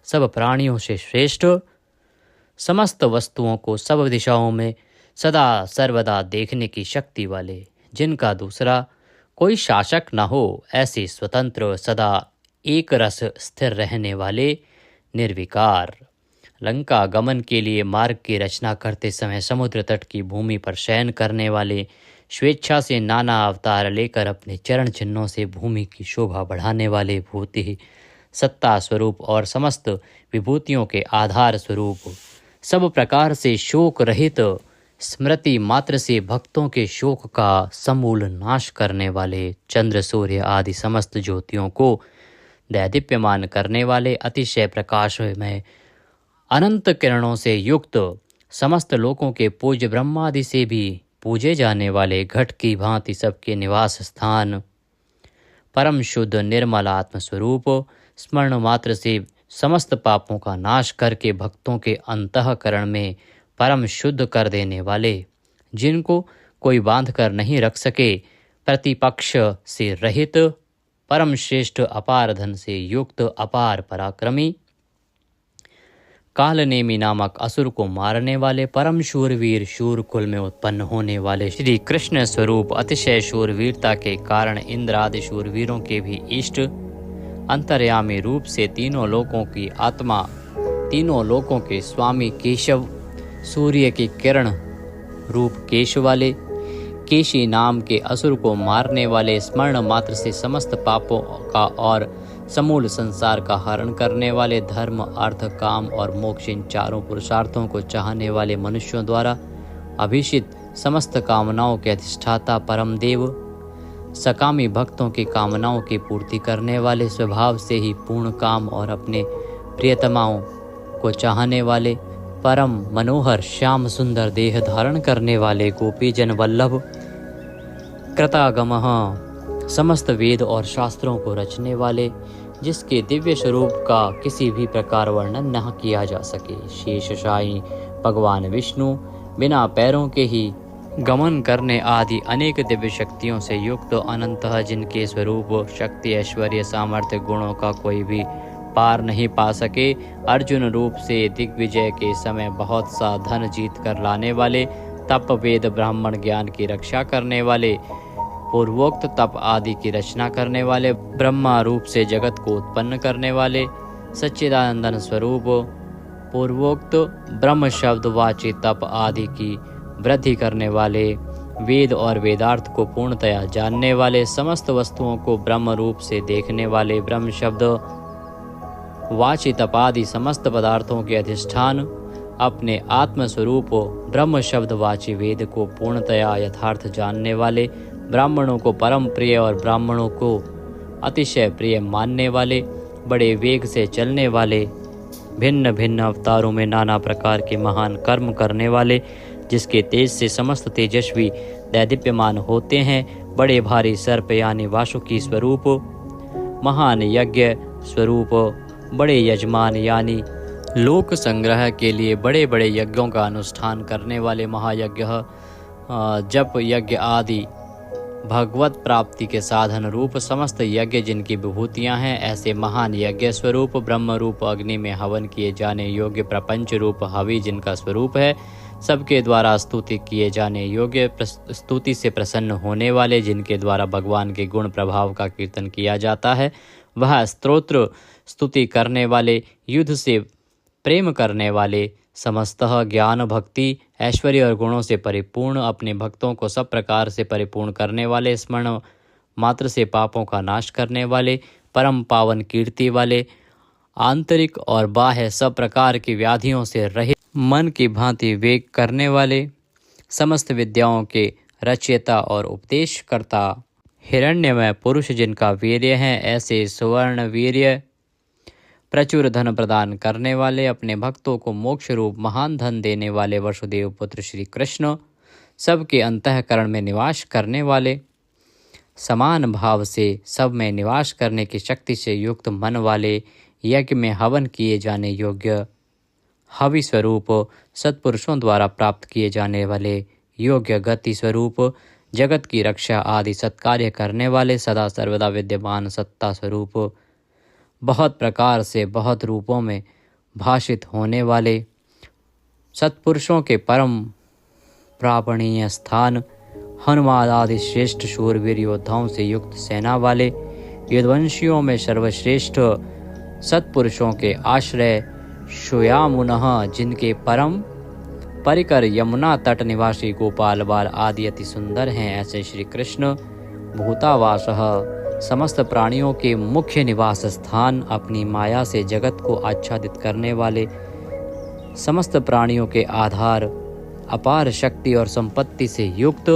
सब प्राणियों से श्रेष्ठ, समस्त वस्तुओं को सब दिशाओं में सदा सर्वदा देखने की शक्ति वाले, जिनका दूसरा कोई शासक न हो, ऐसे स्वतंत्र सदा एक रस स्थिर रहने वाले, निर्विकार, लंका गमन के लिए मार्ग की रचना करते समय समुद्र तट की भूमि पर शयन करने वाले, स्वेच्छा से नाना अवतार लेकर अपने चरण चिन्हों से भूमि की शोभा बढ़ाने वाले, भूति सत्ता स्वरूप और समस्त विभूतियों के आधार स्वरूप, सब प्रकार से शोक रहित, स्मृति मात्र से भक्तों के शोक का समूल नाश करने वाले, चंद्र सूर्य आदि समस्त ज्योतियों को दैदीप्यमान करने वाले, अतिशय प्रकाशमय अनंत किरणों से युक्त, समस्त लोकों के पूज्य ब्रह्मादि से भी पूजे जाने वाले, घट की भांति सबके निवास स्थान, परम शुद्ध निर्मल आत्म स्वरूप, स्मरण मात्र से समस्त पापों का नाश करके भक्तों के अंतःकरण में परम शुद्ध कर देने वाले, जिनको कोई बांध कर नहीं रख सके, प्रतिपक्ष से रहित, परम श्रेष्ठ अपार धन से युक्त, अपार पराक्रमी, कालनेमी नामक असुर को मारने वाले, परम शूरवीर, शूर कुल में उत्पन्न होने वाले, श्री कृष्ण स्वरूप अतिशय शूरवीरता के कारण इंद्र आदि शूरवीरों के भी इष्ट, अंतर्यामी रूप से तीनों लोकों की आत्मा, तीनों लोकों के स्वामी केशव, सूर्य की किरण रूप केश वाले, केशी नाम के असुर को मारने वाले, स्मरण मात्र से समस्त पापों का और समूल संसार का हरण करने वाले, धर्म अर्थ काम और मोक्ष इन चारों पुरुषार्थों को चाहने वाले मनुष्यों द्वारा अभिषित, समस्त कामनाओं के अधिष्ठाता परम देव, सकामी भक्तों की कामनाओं की पूर्ति करने वाले, स्वभाव से ही पूर्ण काम और अपने प्रियतमाओं को चाहने वाले, परम मनोहर श्याम सुंदर देह धारण करने वाले, गोपी जन वल्लभ, कृतागमः, समस्त वेद और शास्त्रों को रचने वाले, जिसके दिव्य स्वरूप का किसी भी प्रकार वर्णन न किया जा सके, शेषशायी भगवान विष्णु, बिना पैरों के ही गमन करने आदि अनेक दिव्य शक्तियों से युक्त, अनंतः जिनके स्वरूप शक्ति ऐश्वर्य सामर्थ्य गुणों का कोई भी पार नहीं पा सके, अर्जुन रूप से दिग्विजय के समय बहुत सा धन जीत कर लाने वाले, तप वेद ब्राह्मण ज्ञान की रक्षा करने वाले, पूर्वोक्त तप आदि की रचना करने वाले, ब्रह्मा रूप से जगत को उत्पन्न करने वाले, सच्चिदानंदन स्वरूप, पूर्वोक्त ब्रह्म शब्द वाची तप आदि की वृद्धि करने वाले, वेद और वेदार्थ को पूर्णतया जानने वाले, समस्त वस्तुओं को ब्रह्म रूप से देखने वाले, ब्रह्म शब्द वाची तप आदि समस्त पदार्थों के अधिष्ठान, अपने आत्म स्वरूप ब्रह्म शब्द वाची वेद को पूर्णतया यथार्थ जानने वाले, ब्राह्मणों को परम प्रिय और ब्राह्मणों को अतिशय प्रिय मानने वाले, बड़े वेग से चलने वाले, भिन्न भिन्न अवतारों में नाना प्रकार के महान कर्म करने वाले, जिसके तेज से समस्त तेजस्वी दैदीप्यमान होते हैं, बड़े भारी सर्प यानी वासुकी स्वरूप, महान यज्ञ स्वरूप, बड़े यजमान यानी लोक संग्रह के लिए बड़े बड़े यज्ञों का अनुष्ठान करने वाले, महायज्ञ जप यज्ञ आदि भगवत प्राप्ति के साधन रूप समस्त यज्ञ जिनकी विभूतियां हैं, ऐसे महान यज्ञ स्वरूप, ब्रह्म रूप अग्नि में हवन किए जाने योग्य प्रपंच रूप हवि जिनका स्वरूप है, सबके द्वारा स्तुति किए जाने योग्य, स्तुति से प्रसन्न होने वाले, जिनके द्वारा भगवान के गुण प्रभाव का कीर्तन किया जाता है, वह स्तोत्र स्तुति करने वाले, युद्ध से प्रेम करने वाले, समस्तः ज्ञान भक्ति ऐश्वर्य और गुणों से परिपूर्ण, अपने भक्तों को सब प्रकार से परिपूर्ण करने वाले, स्मरण मात्र से पापों का नाश करने वाले, परम पावन कीर्ति वाले, आंतरिक और बाह्य सब प्रकार की व्याधियों से रहित, मन की भांति वेग करने वाले, समस्त विद्याओं के रचयिता और उपदेशकर्ता, हिरण्यमय पुरुष जिनका वीर्य है, ऐसे सुवर्ण वीर्य प्रचुर धन प्रदान करने वाले, अपने भक्तों को मोक्ष रूप महान धन देने वाले वसुदेव पुत्र श्री कृष्ण, सबके अंतःकरण में निवास करने वाले, समान भाव से सब में निवास करने की शक्ति से युक्त मन वाले, यज्ञ में हवन किए जाने योग्य हवि स्वरूप, सत्पुरुषों द्वारा प्राप्त किए जाने वाले योग्य गति स्वरूप, जगत की रक्षा आदि सत्कार्य करने वाले, सदा सर्वदा विद्यमान सत्ता स्वरूप, बहुत प्रकार से बहुत रूपों में भाषित होने वाले, सत्पुरुषों के परम प्रापणीय स्थान, हनुमान आदि श्रेष्ठ शूरवीर योद्धाओं से युक्त सेना वाले, यदुवंशियों में सर्वश्रेष्ठ सत्पुरुषों के आश्रय, श्यामुनः जिनके परम परिकर यमुना तट निवासी गोपाल बाल आदि अति सुंदर हैं, ऐसे श्री कृष्ण भूतावासः समस्त प्राणियों के मुख्य निवास स्थान, अपनी माया से जगत को आच्छादित करने वाले, समस्त प्राणियों के आधार, अपार शक्ति और संपत्ति से युक्त,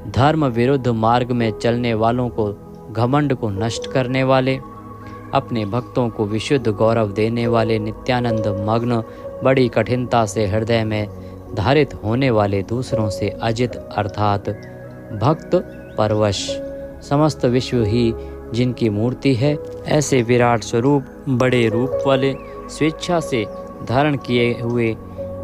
धर्म विरुद्ध मार्ग में चलने वालों को घमंड को नष्ट करने वाले, अपने भक्तों को विशुद्ध गौरव देने वाले, नित्यानंद मग्न, बड़ी कठिनता से हृदय में धारित होने वाले, दूसरों से अजित अर्थात भक्त परवश, समस्त विश्व ही जिनकी मूर्ति है, ऐसे विराट स्वरूप, बड़े रूप वाले, स्वेच्छा से धारण किए हुए,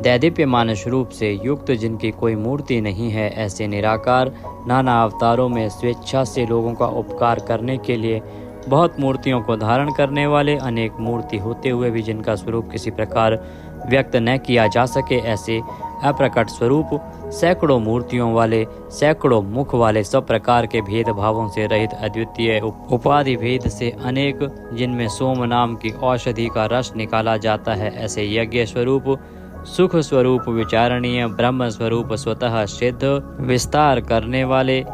दैदीप्यमान स्वरूप से युक्त, जिनकी कोई मूर्ति नहीं है, ऐसे निराकार, नाना अवतारों में स्वेच्छा से लोगों का उपकार करने के लिए बहुत मूर्तियों को धारण करने वाले, अनेक मूर्ति होते हुए भी जिनका स्वरूप किसी प्रकार व्यक्त न किया जा सके, ऐसे अप्रकट स्वरूप, सैकड़ों मूर्तियों वाले, सैकड़ों मुख वाले, सब प्रकार के भेदभावों से रहित, अद्वितीय उपाधि भेद से अनेक, जिनमें सोम नाम की औषधि का रस निकाला जाता है, ऐसे यज्ञ स्वरूप, सुख स्वरूप, विचारणीय ब्रह्म स्वरूप, स्वतः सिद्ध, विस्तार करने वाले,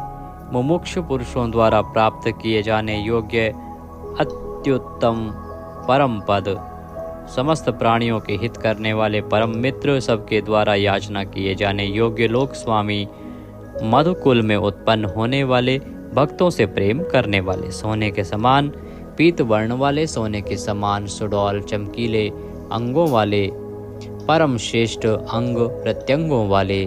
मुमुक्षु पुरुषों द्वारा प्राप्त किए जाने योग्य अत्युत्तम परम पद, समस्त प्राणियों के हित करने वाले परम मित्र, सबके द्वारा याचना किए जाने योग्य लोक स्वामी, मधुकुल में उत्पन्न होने वाले, भक्तों से प्रेम करने वाले, सोने के समान पीत वर्ण वाले, सोने के समान सुडौल चमकीले अंगों वाले, परम श्रेष्ठ अंग प्रत्यंगों वाले,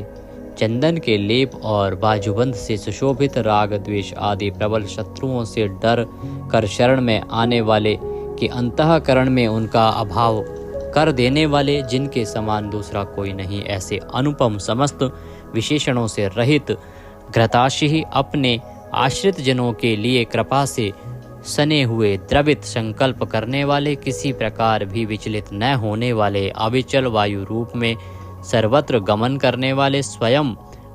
चंदन के लेप और बाजूबंद से सुशोभित, राग द्वेष आदि प्रबल शत्रुओं से डर कर शरण में आने वाले, कि अंतःकरण में उनका अभाव कर देने वाले, जिनके समान दूसरा कोई नहीं, ऐसे अनुपम समस्त विशेषणों से रहित, घृताशी अपने आश्रित जनों के लिए कृपा से सने हुए, द्रवित संकल्प करने वाले, किसी प्रकार भी विचलित न होने वाले, अविचल वायु रूप में सर्वत्र गमन करने वाले, स्वयं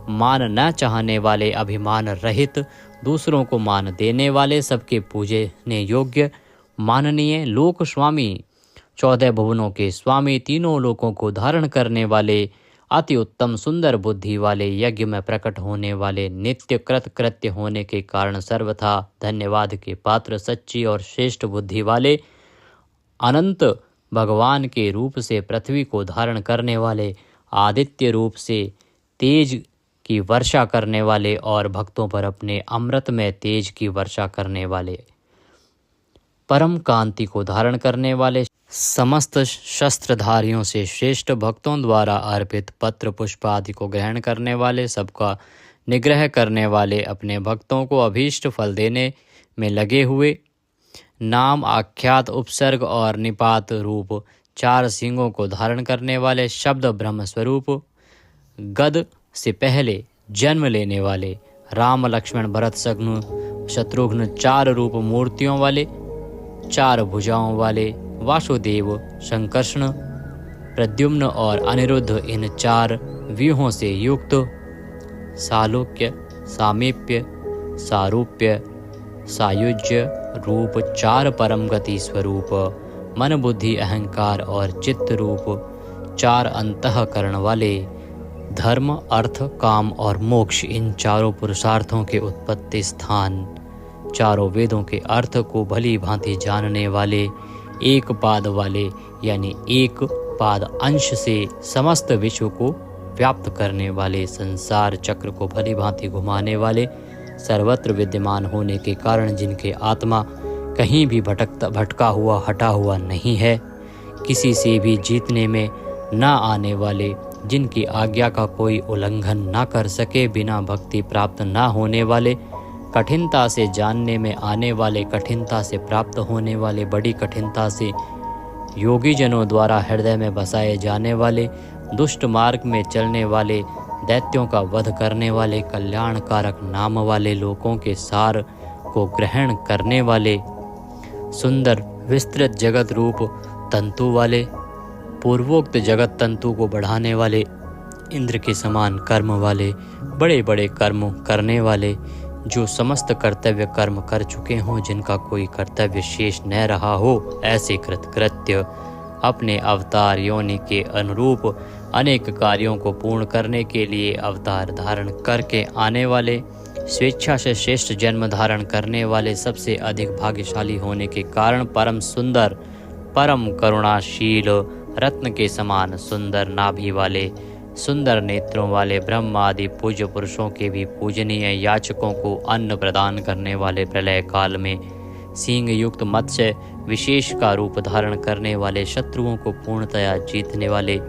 मान न चाहने वाले, अभिमान रहित, दूसरों को मान देने वाले, सबके पूजने योग्य माननीय लोक स्वामी, 14 भुवनों के स्वामी, तीनों लोकों को धारण करने वाले, अति उत्तम सुंदर बुद्धि वाले, यज्ञ में प्रकट होने वाले, नित्य कृत कृत्य होने के कारण सर्वथा धन्यवाद के पात्र, सच्ची और श्रेष्ठ बुद्धि वाले, अनंत भगवान के रूप से पृथ्वी को धारण करने वाले, आदित्य रूप से तेज की वर्षा करने वाले और भक्तों पर अपने अमृत में तेज की वर्षा करने वाले, परम कांति को धारण करने वाले, समस्त शस्त्रधारियों से श्रेष्ठ, भक्तों द्वारा अर्पित पत्र पुष्प आदि को ग्रहण करने वाले, सबका निग्रह करने वाले, अपने भक्तों को अभीष्ट फल देने में लगे हुए, नाम आख्यात उपसर्ग और निपात रूप 4 सिंगों को धारण करने वाले, शब्द ब्रह्म स्वरूप, गद से पहले जन्म लेने वाले, राम लक्ष्मण भरत शत्रुघ्न 4 रूप मूर्तियों वाले, 4 भुजाओं वाले, वासुदेव, संकर्षण, प्रद्युम्न और अनिरुद्ध, इन 4 व्यूहों से युक्त, सालोक्य, सामीप्य, सारूप्य, सायुज्य रूप 4 परम गति स्वरूप, मन बुद्धि अहंकार और चित्त रूप 4 अंतःकरण वाले, धर्म अर्थ काम और मोक्ष, इन 4 पुरुषार्थों के उत्पत्ति स्थान, 4 वेदों के अर्थ को भली भांति जानने वाले, एक पाद वाले यानी एक पाद अंश से समस्त विश्व को व्याप्त करने वाले, संसार चक्र को भली भांति घुमाने वाले, सर्वत्र विद्यमान होने के कारण जिनके आत्मा कहीं भी भटका हुआ हटा हुआ नहीं है, किसी से भी जीतने में न आने वाले, जिनकी आज्ञा का कोई उल्लंघन न कर सके, बिना भक्ति प्राप्त न होने वाले, कठिनता से जानने में आने वाले, कठिनता से प्राप्त होने वाले, बड़ी कठिनता से योगी जनों द्वारा हृदय में बसाए जाने वाले, दुष्ट मार्ग में चलने वाले, दैत्यों का वध करने वाले, कल्याणकारक नाम वाले, लोकों के सार को ग्रहण करने वाले, सुंदर विस्तृत जगत रूप तंतु वाले, पूर्वोक्त जगत तंतु को बढ़ाने वाले, इंद्र के समान कर्म वाले, बड़े बड़े कर्म करने वाले, जो समस्त कर्तव्य कर्म कर चुके हों, जिनका कोई कर्तव्य शेष न रहा हो, ऐसे कृतकृत्य अपने अवतार योनि के अनुरूप अनेक कार्यों को पूर्ण करने के लिए अवतार धारण करके आने वाले, स्वेच्छा से श्रेष्ठ जन्म धारण करने वाले, सबसे अधिक भाग्यशाली होने के कारण परम सुंदर, परम करुणाशील, रत्न के समान सुंदर नाभि वाले, सुंदर नेत्रों वाले, ब्रह्म आदि पूज्य पुरुषों के भी पूजनीय, याचकों को अन्न प्रदान करने वाले, प्रलय काल में सींग युक्त मत्स्य विशेष का रूप धारण करने वाले, शत्रुओं को पूर्णतया जीतने वाले,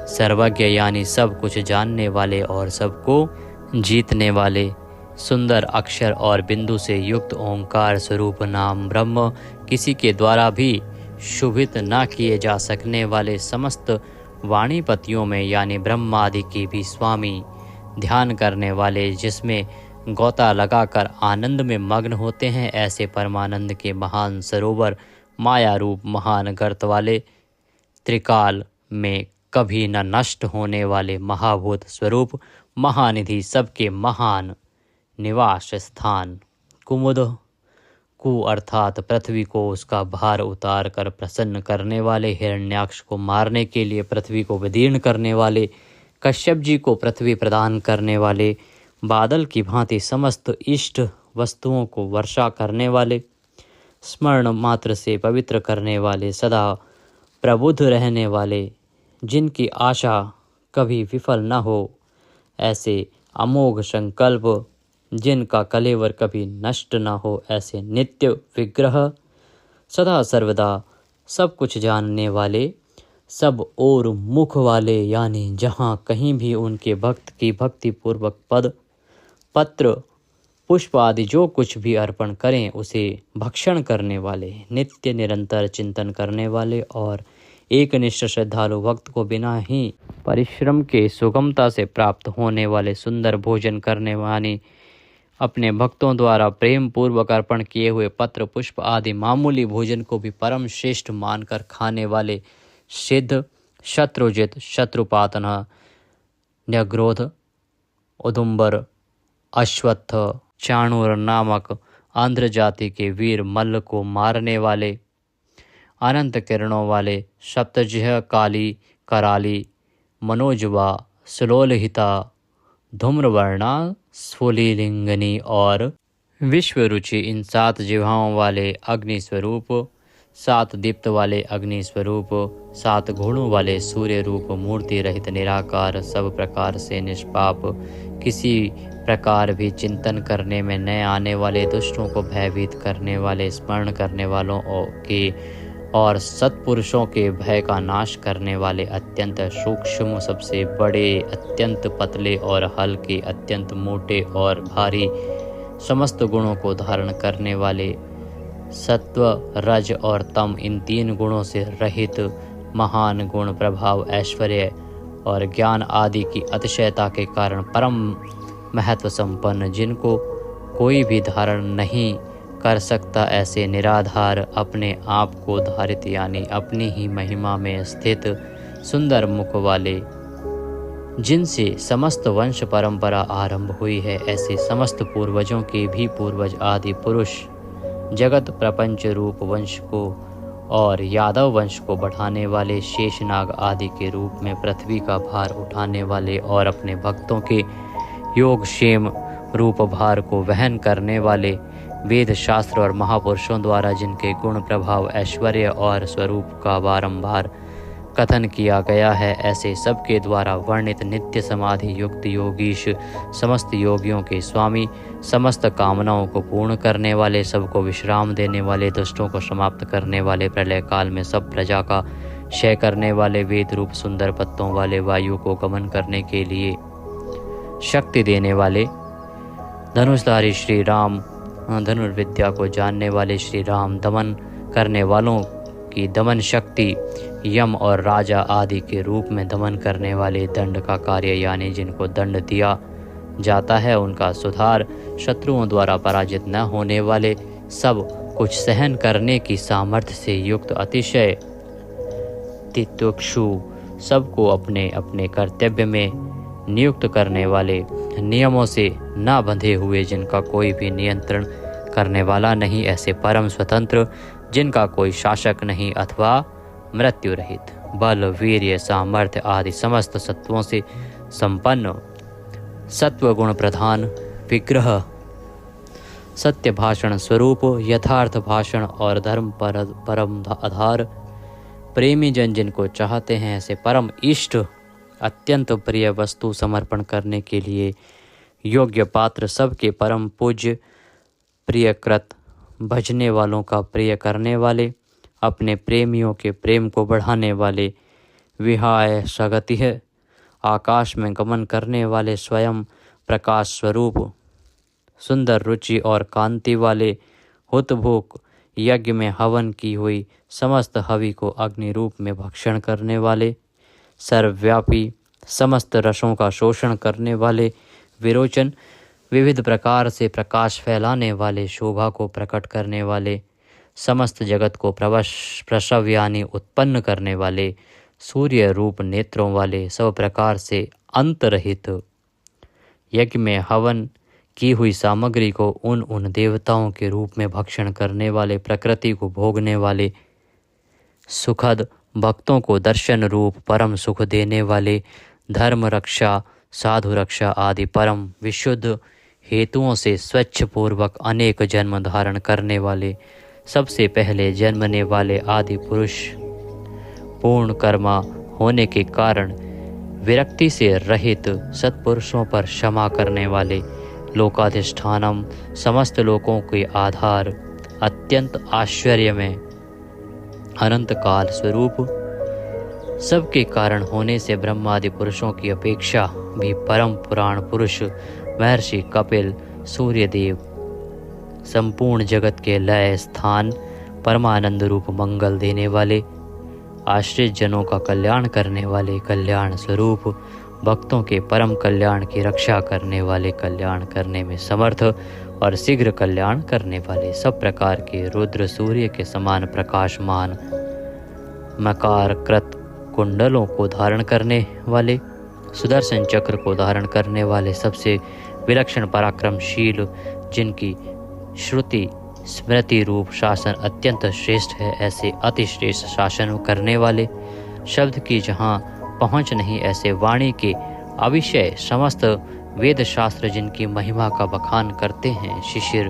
सर्वज्ञ यानी सब कुछ जानने वाले और सबको जीतने वाले, सुंदर अक्षर और बिंदु से युक्त ओंकार स्वरूप नाम ब्रह्म, किसी के द्वारा भी शुभित न किए जा सकने वाले, समस्त वाणीपतियों में यानी ब्रह्म आदि के भी स्वामी, ध्यान करने वाले, जिसमें गोता लगाकर आनंद में मग्न होते हैं, ऐसे परमानंद के महान सरोवर, माया रूप महान गर्त वाले, त्रिकाल में कभी न नष्ट होने वाले महाभूत स्वरूप, महानिधि, सबके महान निवास स्थान, कुमुद कु अर्थात पृथ्वी को उसका भार उतार कर प्रसन्न करने वाले, हिरण्याक्ष को मारने के लिए पृथ्वी को विदीर्ण करने वाले, कश्यप जी को पृथ्वी प्रदान करने वाले, बादल की भांति समस्त इष्ट वस्तुओं को वर्षा करने वाले, स्मरण मात्र से पवित्र करने वाले, सदा प्रबुद्ध रहने वाले, जिनकी आशा कभी विफल न हो, ऐसे अमोघ संकल्प, जिनका कलेवर कभी नष्ट न हो, ऐसे नित्य विग्रह, सदा सर्वदा सब कुछ जानने वाले, सब और मुख वाले, यानी जहाँ कहीं भी उनके भक्त की भक्ति पूर्वक पद पत्र पुष्प आदि जो कुछ भी अर्पण करें उसे भक्षण करने वाले, नित्य निरंतर चिंतन करने वाले और एकनिष्ठ श्रद्धालु भक्त को बिना ही परिश्रम के सुगमता से प्राप्त होने वाले, सुंदर भोजन करने वाले, अपने भक्तों द्वारा प्रेम पूर्वक अर्पण किए हुए पत्र पुष्प आदि मामूली भोजन को भी परम श्रेष्ठ मानकर खाने वाले, सिद्ध, शत्रुजित, शत्रुपातन, न्यग्रोध, उदुम्बर, अश्वत्थ, चाणूर नामक आंध्र जाति के वीर मल्ल को मारने वाले, अनंत किरणों वाले, सप्तजिह, काली, कराली, मनोजवा, सुलोलहिता, धूम्रवर्णा, स्फुलिंगनी और विश्वरुचि, इन 7 जिह्वाओं वाले अग्नि स्वरूप, 7 दीप्त वाले अग्नि स्वरूप, 7 घोड़ों वाले सूर्य रूप, मूर्ति रहित निराकार, सब प्रकार से निष्पाप, किसी प्रकार भी चिंतन करने में न आने वाले, दुष्टों को भयभीत करने वाले, स्मरण करने वालों के और सत्पुरुषों के भय का नाश करने वाले, अत्यंत सूक्ष्म, सबसे बड़े, अत्यंत पतले और हल्के, अत्यंत मोटे और भारी, समस्त गुणों को धारण करने वाले, सत्व, रज और तम, इन 3 गुणों से रहित, महान गुण, प्रभाव, ऐश्वर्य और ज्ञान आदि की अतिशयता के कारण परम महत्व संपन्न, जिनको कोई भी धारण नहीं कर सकता, ऐसे निराधार, अपने आप को धारित यानी अपनी ही महिमा में स्थित, सुंदर मुख वाले, जिनसे समस्त वंश परंपरा आरंभ हुई है, ऐसे समस्त पूर्वजों के भी पूर्वज आदि पुरुष, जगत प्रपंच रूप वंश को और यादव वंश को बढ़ाने वाले, शेषनाग आदि के रूप में पृथ्वी का भार उठाने वाले और अपने भक्तों के योगक्षेम रूप भार को वहन करने वाले, वेद शास्त्र और महापुरुषों द्वारा जिनके गुण, प्रभाव, ऐश्वर्य और स्वरूप का बारंबार कथन किया गया है, ऐसे सबके द्वारा वर्णित नित्य समाधि युक्त योगीश, समस्त योगियों के स्वामी, समस्त कामनाओं को पूर्ण करने वाले, सबको विश्राम देने वाले, दुष्टों को समाप्त करने वाले, प्रलय काल में सब प्रजा का क्षय करने वाले, वेद रूप सुंदर पत्तों वाले, वायु को गमन करने के लिए शक्ति देने वाले, धनुषधारी श्री राम, धनुर्विद्या को जानने वाले श्री राम, दमन करने वालों की दमन शक्ति यम और राजा आदि के रूप में दमन करने वाले दंड का कार्य, यानी जिनको दंड दिया जाता है उनका सुधार, शत्रुओं द्वारा पराजित न होने वाले, सब कुछ सहन करने की सामर्थ्य से युक्त, अतिशय तितिक्षु, सबको अपने अपने कर्तव्य में नियुक्त करने वाले, नियमों से न बंधे हुए, जिनका कोई भी नियंत्रण करने वाला नहीं, ऐसे परम स्वतंत्र जिनका कोई शासक नहीं, अथवा मृत्यु रहित, बल वीर्य सामर्थ्य आदि समस्त सत्वों से संपन्न, सत्व गुण प्रधान, विग्रह सत्य भाषण स्वरूप, यथार्थ भाषण और धर्म परम आधार, प्रेमी जन जिनको चाहते हैं ऐसे परम इष्ट, अत्यंत प्रिय वस्तु समर्पण करने के लिए योग्य पात्र, सबके परम पूज्य, प्रियकृत, भजने वालों का प्रिय करने वाले, अपने प्रेमियों के प्रेम को बढ़ाने वाले, विहाय सगति है, आकाश में गमन करने वाले, स्वयं प्रकाश स्वरूप, सुंदर रुचि और कांति वाले, हुतभुक, यज्ञ में हवन की हुई समस्त हवि को अग्नि रूप में भक्षण करने वाले, सर्वव्यापी, समस्त रसों का शोषण करने वाले, विरोचन, विविध प्रकार से प्रकाश फैलाने वाले, शोभा को प्रकट करने वाले, समस्त जगत को प्रसव यानी उत्पन्न करने वाले, सूर्य रूप नेत्रों वाले, सब प्रकार से अंतरहित, यज्ञ में हवन की हुई सामग्री को उन देवताओं के रूप में भक्षण करने वाले, प्रकृति को भोगने वाले, सुखद, भक्तों को दर्शन रूप परम सुख देने वाले, धर्म रक्षा, साधु रक्षा आदि परम विशुद्ध हेतुओं से स्वच्छ पूर्वक अनेक जन्म धारण करने वाले, सबसे पहले जन्मने वाले आदि पुरुष, पूर्ण कर्मा होने के कारण विरक्ति से रहित, सत्पुरुषों पर क्षमा करने वाले, लोकाधिष्ठानम, समस्त लोकों के आधार, अत्यंत आश्चर्य में अनंत काल स्वरूप, सबके कारण होने से ब्रह्मादि पुरुषों की अपेक्षा भी परम पुराण पुरुष, महर्षि कपिल, सूर्यदेव, संपूर्ण जगत के लय स्थान, परमानंद रूप मंगल देने वाले, आश्रित जनों का कल्याण करने वाले, कल्याण स्वरूप, भक्तों के परम कल्याण की रक्षा करने वाले, कल्याण करने में समर्थ और शीघ्र कल्याण करने वाले, सब प्रकार के रुद्र सूर्य के समान प्रकाशमान, मकार कृत कुंडलों को धारण करने वाले, सुदर्शन चक्र को धारण करने वाले, सबसे विलक्षण पराक्रमशील, जिनकी श्रुति स्मृति रूप शासन अत्यंत श्रेष्ठ है, ऐसे अति श्रेष्ठ शासन करने वाले, शब्द की जहाँ पहुँच नहीं ऐसे वाणी के अविषय समस्त वेद शास्त्र जिनकी महिमा का बखान करते हैं, शिशिर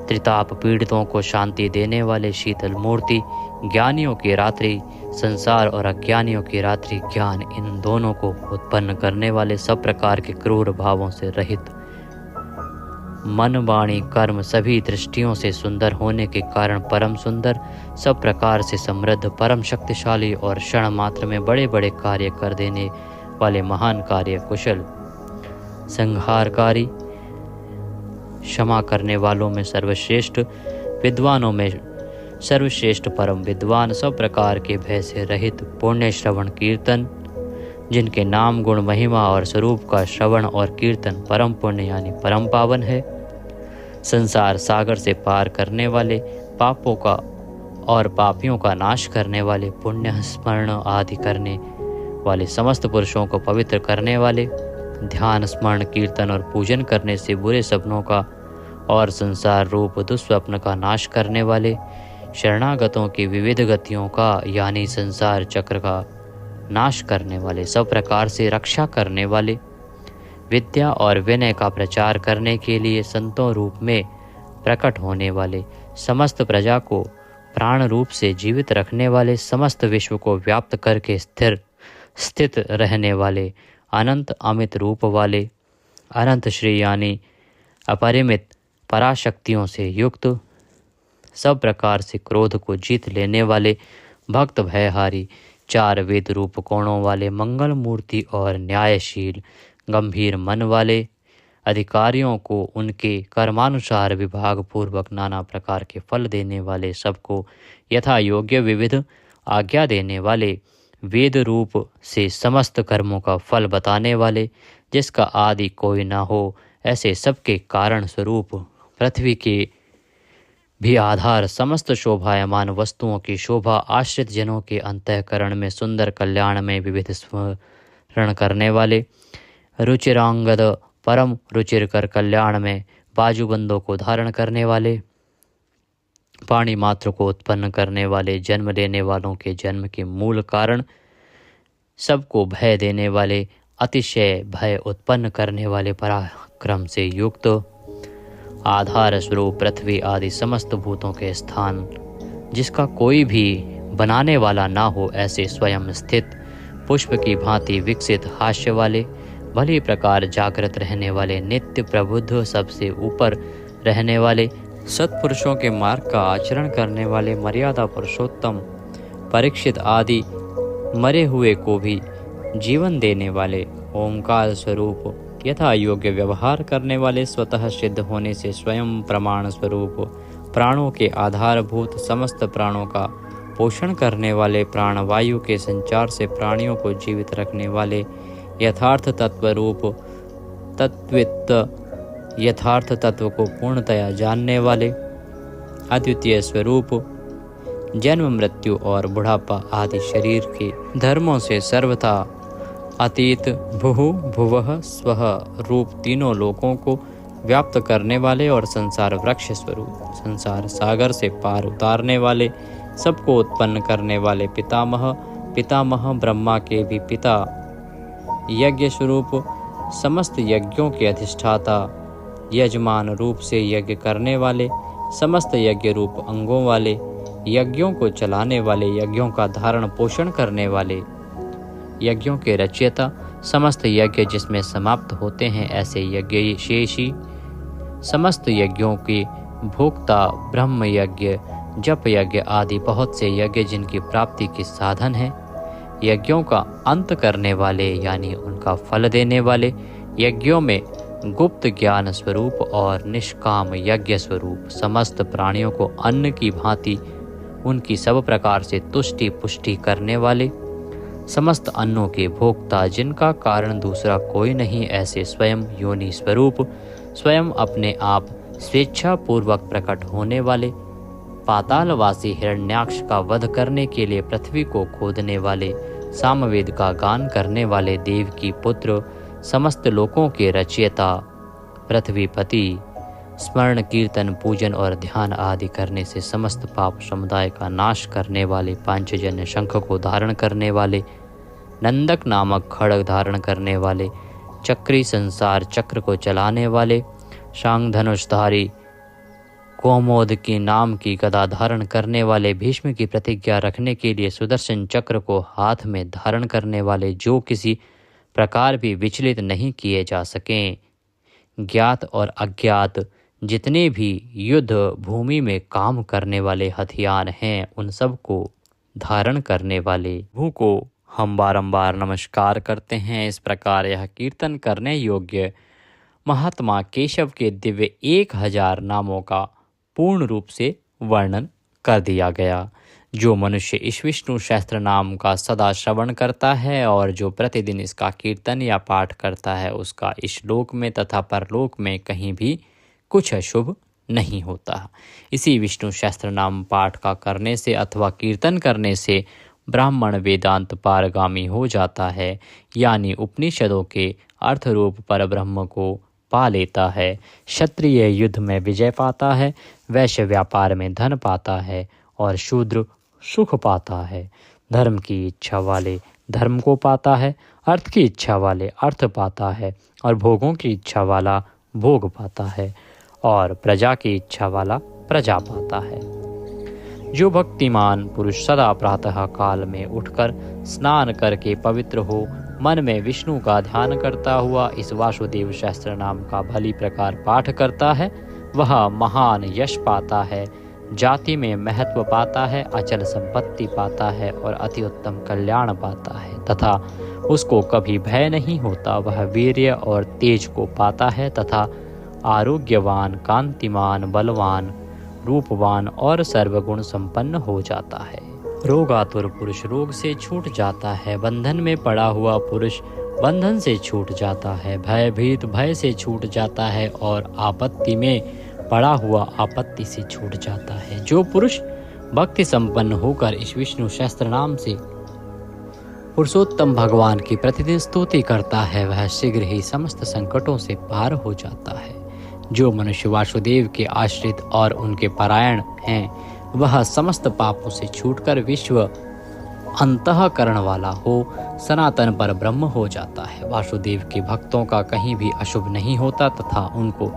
त्रिताप पीड़ितों को शांति देने वाले, शीतल मूर्ति, ज्ञानियों की रात्रि संसार और अज्ञानियों की रात्रि ज्ञान, इन दोनों को उत्पन्न करने वाले, सब प्रकार के क्रूर भावों से रहित, मन वाणी कर्म सभी दृष्टियों से सुंदर होने के कारण परम सुंदर, सब प्रकार से समृद्ध, परम शक्तिशाली और क्षण मात्र में बड़े बड़े कार्य कर देने वाले, महान कार्य कुशल, संहारकारी, क्षमा करने वालों में सर्वश्रेष्ठ, विद्वानों में सर्वश्रेष्ठ परम विद्वान, सब प्रकार के भय से रहित, पुण्य श्रवण कीर्तन, जिनके नाम गुण महिमा और स्वरूप का श्रवण और कीर्तन परम पुण्य यानी परम पावन है, संसार सागर से पार करने वाले, पापों का और पापियों का नाश करने वाले, पुण्य स्मरण आदि करने वाले, समस्त पुरुषों को पवित्र करने वाले, ध्यान स्मरण कीर्तन और पूजन करने से बुरे सपनों का और संसार रूप दुस्वप्न का नाश करने वाले, शरणागतों की विविध गतियों का यानी संसार चक्र का नाश करने वाले, सब प्रकार से रक्षा करने वाले, विद्या और विनय का प्रचार करने के लिए संतों रूप में प्रकट होने वाले, समस्त प्रजा को प्राण रूप से जीवित रखने वाले, समस्त विश्व को व्याप्त करके स्थित रहने वाले, अनंत अमित रूप वाले, अनंत श्री यानी अपरिमित पराशक्तियों से युक्त, सब प्रकार से क्रोध को जीत लेने वाले, भक्त भयहारी, चार वेद रूप कोणों वाले, मंगल मूर्ति और न्यायशील, गंभीर मन वाले, अधिकारियों को उनके कर्मानुसार विभाग पूर्वक नाना प्रकार के फल देने वाले, सबको यथा योग्य विविध आज्ञा देने वाले, वेद रूप से समस्त कर्मों का फल बताने वाले, जिसका आदि कोई ना हो, ऐसे सबके कारण स्वरूप, पृथ्वी के भी आधार, समस्त शोभायमान वस्तुओं की शोभा, आश्रित जनों के अंतःकरण में सुंदर, कल्याण में विविध स्मरण करने वाले, रुचिरांगद परम रुचिर कर कल्याण में बाजूबंदों को धारण करने वाले, पाणी मात्र को उत्पन्न करने वाले, जन्म लेने वालों के जन्म के मूल कारण, सबको भय देने वाले, अतिशय भय उत्पन्न करने वाले, पराक्रम से युक्त, आधार स्वरूप पृथ्वी आदि समस्त भूतों के स्थान, जिसका कोई भी बनाने वाला ना हो, ऐसे स्वयं स्थित, पुष्प की भांति विकसित, हास्य वाले, भली प्रकार जागृत रहने वाले, नित्य प्रबुद्ध, सबसे ऊपर रहने वाले, सत्पुरुषों के मार्ग का आचरण करने वाले, मर्यादा पुरुषोत्तम, परीक्षित आदि मरे हुए को भी जीवन देने वाले, ओंकार स्वरूप, यथा योग्य व्यवहार करने वाले, स्वतः सिद्ध होने से स्वयं प्रमाण स्वरूप, प्राणों के आधारभूत, समस्त प्राणों का पोषण करने वाले, प्राणवायु के संचार से प्राणियों को जीवित रखने वाले, यथार्थ तत्व रूप, तत्वित यथार्थ तत्व को पूर्णतया जानने वाले, अद्वितीय स्वरूप, जन्म मृत्यु और बुढ़ापा आदि शरीर के धर्मों से सर्वथा अतीत, भुः भुवः स्वः रूप तीनों लोकों को व्याप्त करने वाले और संसार वृक्ष स्वरूप, संसार सागर से पार उतारने वाले, सबको उत्पन्न करने वाले, पितामह, पितामह ब्रह्मा के भी पिता, यज्ञ स्वरूप, समस्त यज्ञों के अधिष्ठाता, यजमान रूप से यज्ञ करने वाले, समस्त यज्ञ रूप अंगों वाले, यज्ञों को चलाने वाले, यज्ञों का धारण पोषण करने वाले, यज्ञों के रचयिता, समस्त यज्ञ जिसमें समाप्त होते हैं ऐसे यज्ञ शेषी, समस्त यज्ञों के भोक्ता, ब्रह्म यज्ञ, जप यज्ञ आदि बहुत से यज्ञ जिनकी प्राप्ति के साधन है, यज्ञों का अंत करने वाले यानी उनका फल देने वाले, यज्ञों में गुप्त ज्ञान स्वरूप और निष्काम यज्ञ स्वरूप, समस्त प्राणियों को अन्न की भांति उनकी सब प्रकार से तुष्टि पुष्टि करने वाले, समस्त अन्नों के भोक्ता, जिनका कारण दूसरा कोई नहीं, ऐसे स्वयं योनि स्वरूप, स्वयं अपने आप स्वेच्छा पूर्वक प्रकट होने वाले, पातालवासी हिरण्याक्ष का वध करने के लिए पृथ्वी को खोदने वाले, सामवेद का गान करने वाले, देव की पुत्र, समस्त लोकों के रचयिता, पृथ्वीपति, स्मरण कीर्तन पूजन और ध्यान आदि करने से समस्त पाप समुदाय का नाश करने वाले, पांचजन्य शंख को धारण करने वाले, नंदक नामक खड्ग धारण करने वाले, चक्री संसार चक्र को चलाने वाले, शांग धनुषधारी, कौमोद की नाम की गदा धारण करने वाले, भीष्म की प्रतिज्ञा रखने के लिए सुदर्शन चक्र को हाथ में धारण करने वाले, जो किसी प्रकार भी विचलित नहीं किए जा सकें, ज्ञात और अज्ञात जितने भी युद्ध भूमि में काम करने वाले हथियार हैं, उन सब को धारण करने वाले प्रभु को हम बारंबार नमस्कार करते हैं। इस प्रकार यह कीर्तन करने योग्य महात्मा केशव के दिव्य 1000 नामों का पूर्ण रूप से वर्णन कर दिया गया। जो मनुष्य इस विष्णु सहस्त्र नाम का सदा श्रवण करता है और जो प्रतिदिन इसका कीर्तन या पाठ करता है, उसका इस लोक में तथा परलोक में कहीं भी कुछ अशुभ नहीं होता। इसी विष्णु सहस्त्र नाम पाठ का करने से अथवा कीर्तन करने से ब्राह्मण वेदांत पारगामी हो जाता है, यानी उपनिषदों के अर्थ रूप पर ब्रह्म को पा लेता है। क्षत्रिय युद्ध में विजय पाता है, वैश्य व्यापार में धन पाता है और शूद्र सुख पाता है। धर्म की इच्छा वाले धर्म को पाता है, अर्थ की इच्छा वाले अर्थ पाता है और भोगों की इच्छा वाला भोग पाता है और प्रजा की इच्छा वाला प्रजा पाता है। जो भक्तिमान पुरुष सदा प्रातः काल में उठकर स्नान करके पवित्र हो, मन में विष्णु का ध्यान करता हुआ इस वासुदेव सहस्त्र नाम का भली प्रकार पाठ करता है, वह महान यश पाता है, जाति में महत्व पाता है, अचल संपत्ति पाता है और अति उत्तम कल्याण पाता है तथा उसको कभी भय नहीं होता। वह वीर्य और तेज को पाता है तथा आरोग्यवान, कांतिमान, बलवान, रूपवान और सर्वगुण संपन्न हो जाता है। रोगातुर पुरुष रोग से छूट जाता है, बंधन में पड़ा हुआ पुरुष बंधन से छूट जाता है, भयभीत भय से छूट जाता है और आपत्ति में पड़ा हुआ आपत्ति से छूट जाता है। जो पुरुष भक्ति संपन्न होकर इस विष्णु सहस्त्र नाम से पुरुषोत्तम भगवान की प्रतिदिन स्तुति करता है, वह शीघ्र ही समस्त संकटों से पार हो जाता है। जो मनुष्य वासुदेव के आश्रित और उनके परायण हैं, वह समस्त पापों से छूटकर विश्व अंतःकरण वाला हो सनातन पर ब्रह्म हो जाता है। वासुदेव के भक्तों का कहीं भी अशुभ नहीं होता तथा उनको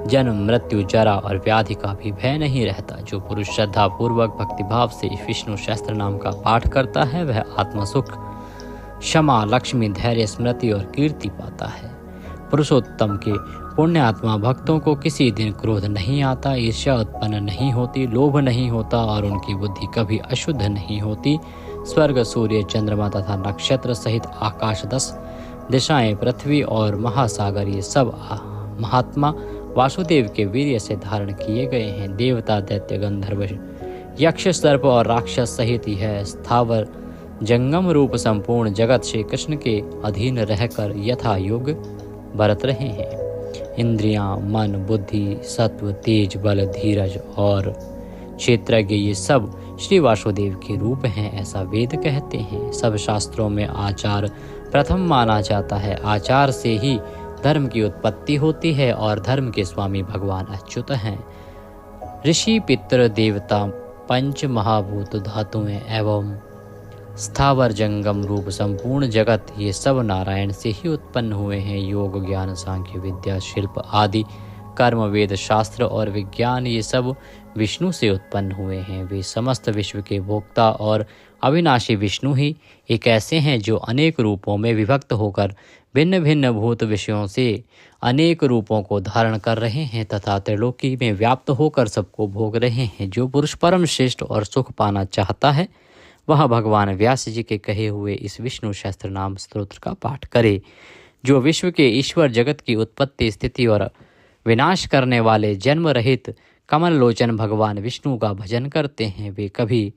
जन्म मृत्यु जरा और व्याधि का भी भय नहीं रहता। जो पुरुष श्रद्धा पूर्वक भक्तिभाव से विष्णु सहस्त्र नाम का पाठ करता है, वह आत्मसुख, क्षमा, लक्ष्मी, धैर्य, स्मृति और कीर्ति पाता है। पुरुषोत्तम के पुण्य आत्मा भक्तों को किसी दिन क्रोध नहीं आता, ईर्ष्या उत्पन्न नहीं होती, लोभ नहीं होता और उनकी बुद्धि कभी अशुद्ध नहीं होती। स्वर्ग, सूर्य, चंद्रमा तथा नक्षत्र सहित आकाश, 10 दिशाएं, पृथ्वी और महासागर, ये सब महात्मा वासुदेव के वीर्य से धारण किए गए हैं। देवता, दैत्य, गंधर्व, यक्ष, सर्प और राक्षस सहित यह स्थावर जंगम रूप संपूर्ण जगत श्री कृष्ण के अधीन रहकर यथा योग बरत रहे हैं। इंद्रियां, मन, बुद्धि, सत्व, तेज, बल, धीरज और क्षेत्रज्ञ, ये सब श्री वासुदेव के रूप हैं, ऐसा वेद कहते हैं। सब शास्त्रों में आचार प्रथम माना जाता है। आचार से ही धर्म की उत्पत्ति होती है और धर्म के स्वामी भगवान अच्युत हैं। ऋषि, पितृ, देवता, पंच महाभूत, धातुएं एवं स्थावर जंगम रूप संपूर्ण जगत, ये सब नारायण से ही उत्पन्न हुए हैं। योग, ज्ञान, सांख्य, विद्या, शिल्प आदि कर्म, वेद, शास्त्र और विज्ञान, ये सब विष्णु से उत्पन्न हुए हैं। वे समस्त विश्व के भोक्ता और अविनाशी विष्णु ही एक ऐसे हैं जो अनेक रूपों में विभक्त होकर भिन्न भिन्न भूत विषयों से अनेक रूपों को धारण कर रहे हैं तथा त्रिलोकी में व्याप्त होकर सबको भोग रहे हैं। जो पुरुष परम श्रेष्ठ और सुख पाना चाहता है, वह भगवान व्यास जी के कहे हुए इस विष्णु सहस्त्र नाम स्तोत्र का पाठ करे। जो विश्व के ईश्वर, जगत की उत्पत्ति, स्थिति और विनाश करने वाले जन्म रहित कमल लोचन भगवान विष्णु का भजन करते हैं, वे कभी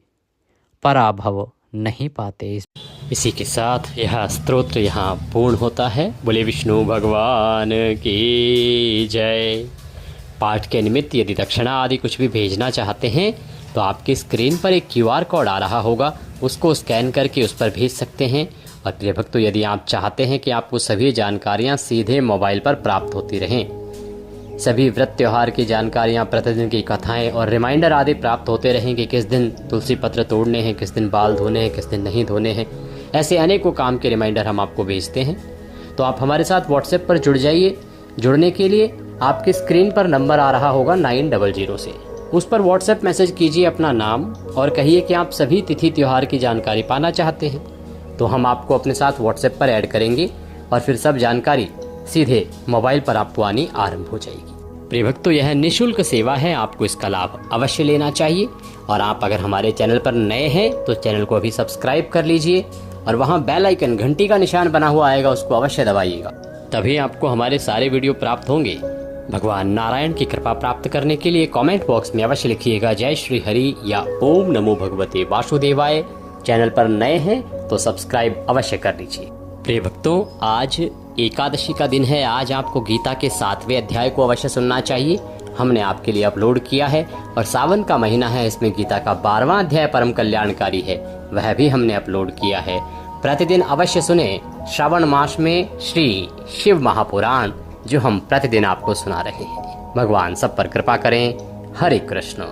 पराभव नहीं पाते। इसी के साथ यह स्तोत्र यहाँ पूर्ण होता है। बोले विष्णु भगवान की जय। पाठ के निमित्त यदि दक्षिणा आदि कुछ भी भेजना चाहते हैं तो आपकी स्क्रीन पर एक QR कोड आ रहा होगा, उसको स्कैन करके उस पर भेज सकते हैं। और प्रिय भक्तों, यदि आप चाहते हैं कि आपको सभी जानकारियाँ सीधे मोबाइल पर प्राप्त होती रहें, सभी व्रत त्योहार की जानकारियाँ, प्रतिदिन की कथाएं और रिमाइंडर आदि प्राप्त होते रहें कि किस दिन तुलसी पत्र तोड़ने हैं, किस दिन बाल धोने हैं, किस दिन नहीं धोने हैं, ऐसे अनेकों काम के रिमाइंडर हम आपको भेजते हैं। तो आप हमारे साथ व्हाट्सएप पर जुड़ जाइए। जुड़ने के लिए आपकी स्क्रीन पर नंबर आ रहा होगा 900 से, उस पर व्हाट्सएप मैसेज कीजिए अपना नाम और कहिए कि आप सभी तिथि त्योहार की जानकारी पाना चाहते हैं। तो हम आपको अपने साथ व्हाट्सएप पर ऐड करेंगे और फिर सब जानकारी सीधे मोबाइल पर आपको आनी आरंभ हो जाएगी। प्रिय भक्तों, यह निःशुल्क सेवा है, आपको इसका लाभ अवश्य लेना चाहिए। और आप अगर हमारे चैनल पर नए हैं तो चैनल को अभी सब्सक्राइब कर लीजिए और वहाँ बेल आइकन, घंटी का निशान बना हुआ आएगा, उसको अवश्य दबाइएगा, तभी आपको हमारे सारे वीडियो प्राप्त होंगे। भगवान नारायण की कृपा प्राप्त करने के लिए कमेंट बॉक्स में अवश्य लिखिएगा जय श्री हरि या ओम नमो भगवते वासुदेवाय। चैनल पर नए हैं तो सब्सक्राइब अवश्य कर लीजिए। प्रिय भक्तों, आज एकादशी का दिन है। आज आपको गीता के 7वें अध्याय को अवश्य सुनना चाहिए। हमने आपके लिए अपलोड किया है और सावन का महीना है, इसमें गीता का 12वां अध्याय परम कल्याणकारी है, वह भी हमने अपलोड किया है। प्रतिदिन अवश्य सुने श्रावण मास में श्री शिव महापुराण, जो हम प्रतिदिन आपको सुना रहे हैं। भगवान सब पर कृपा करें। हरे कृष्ण।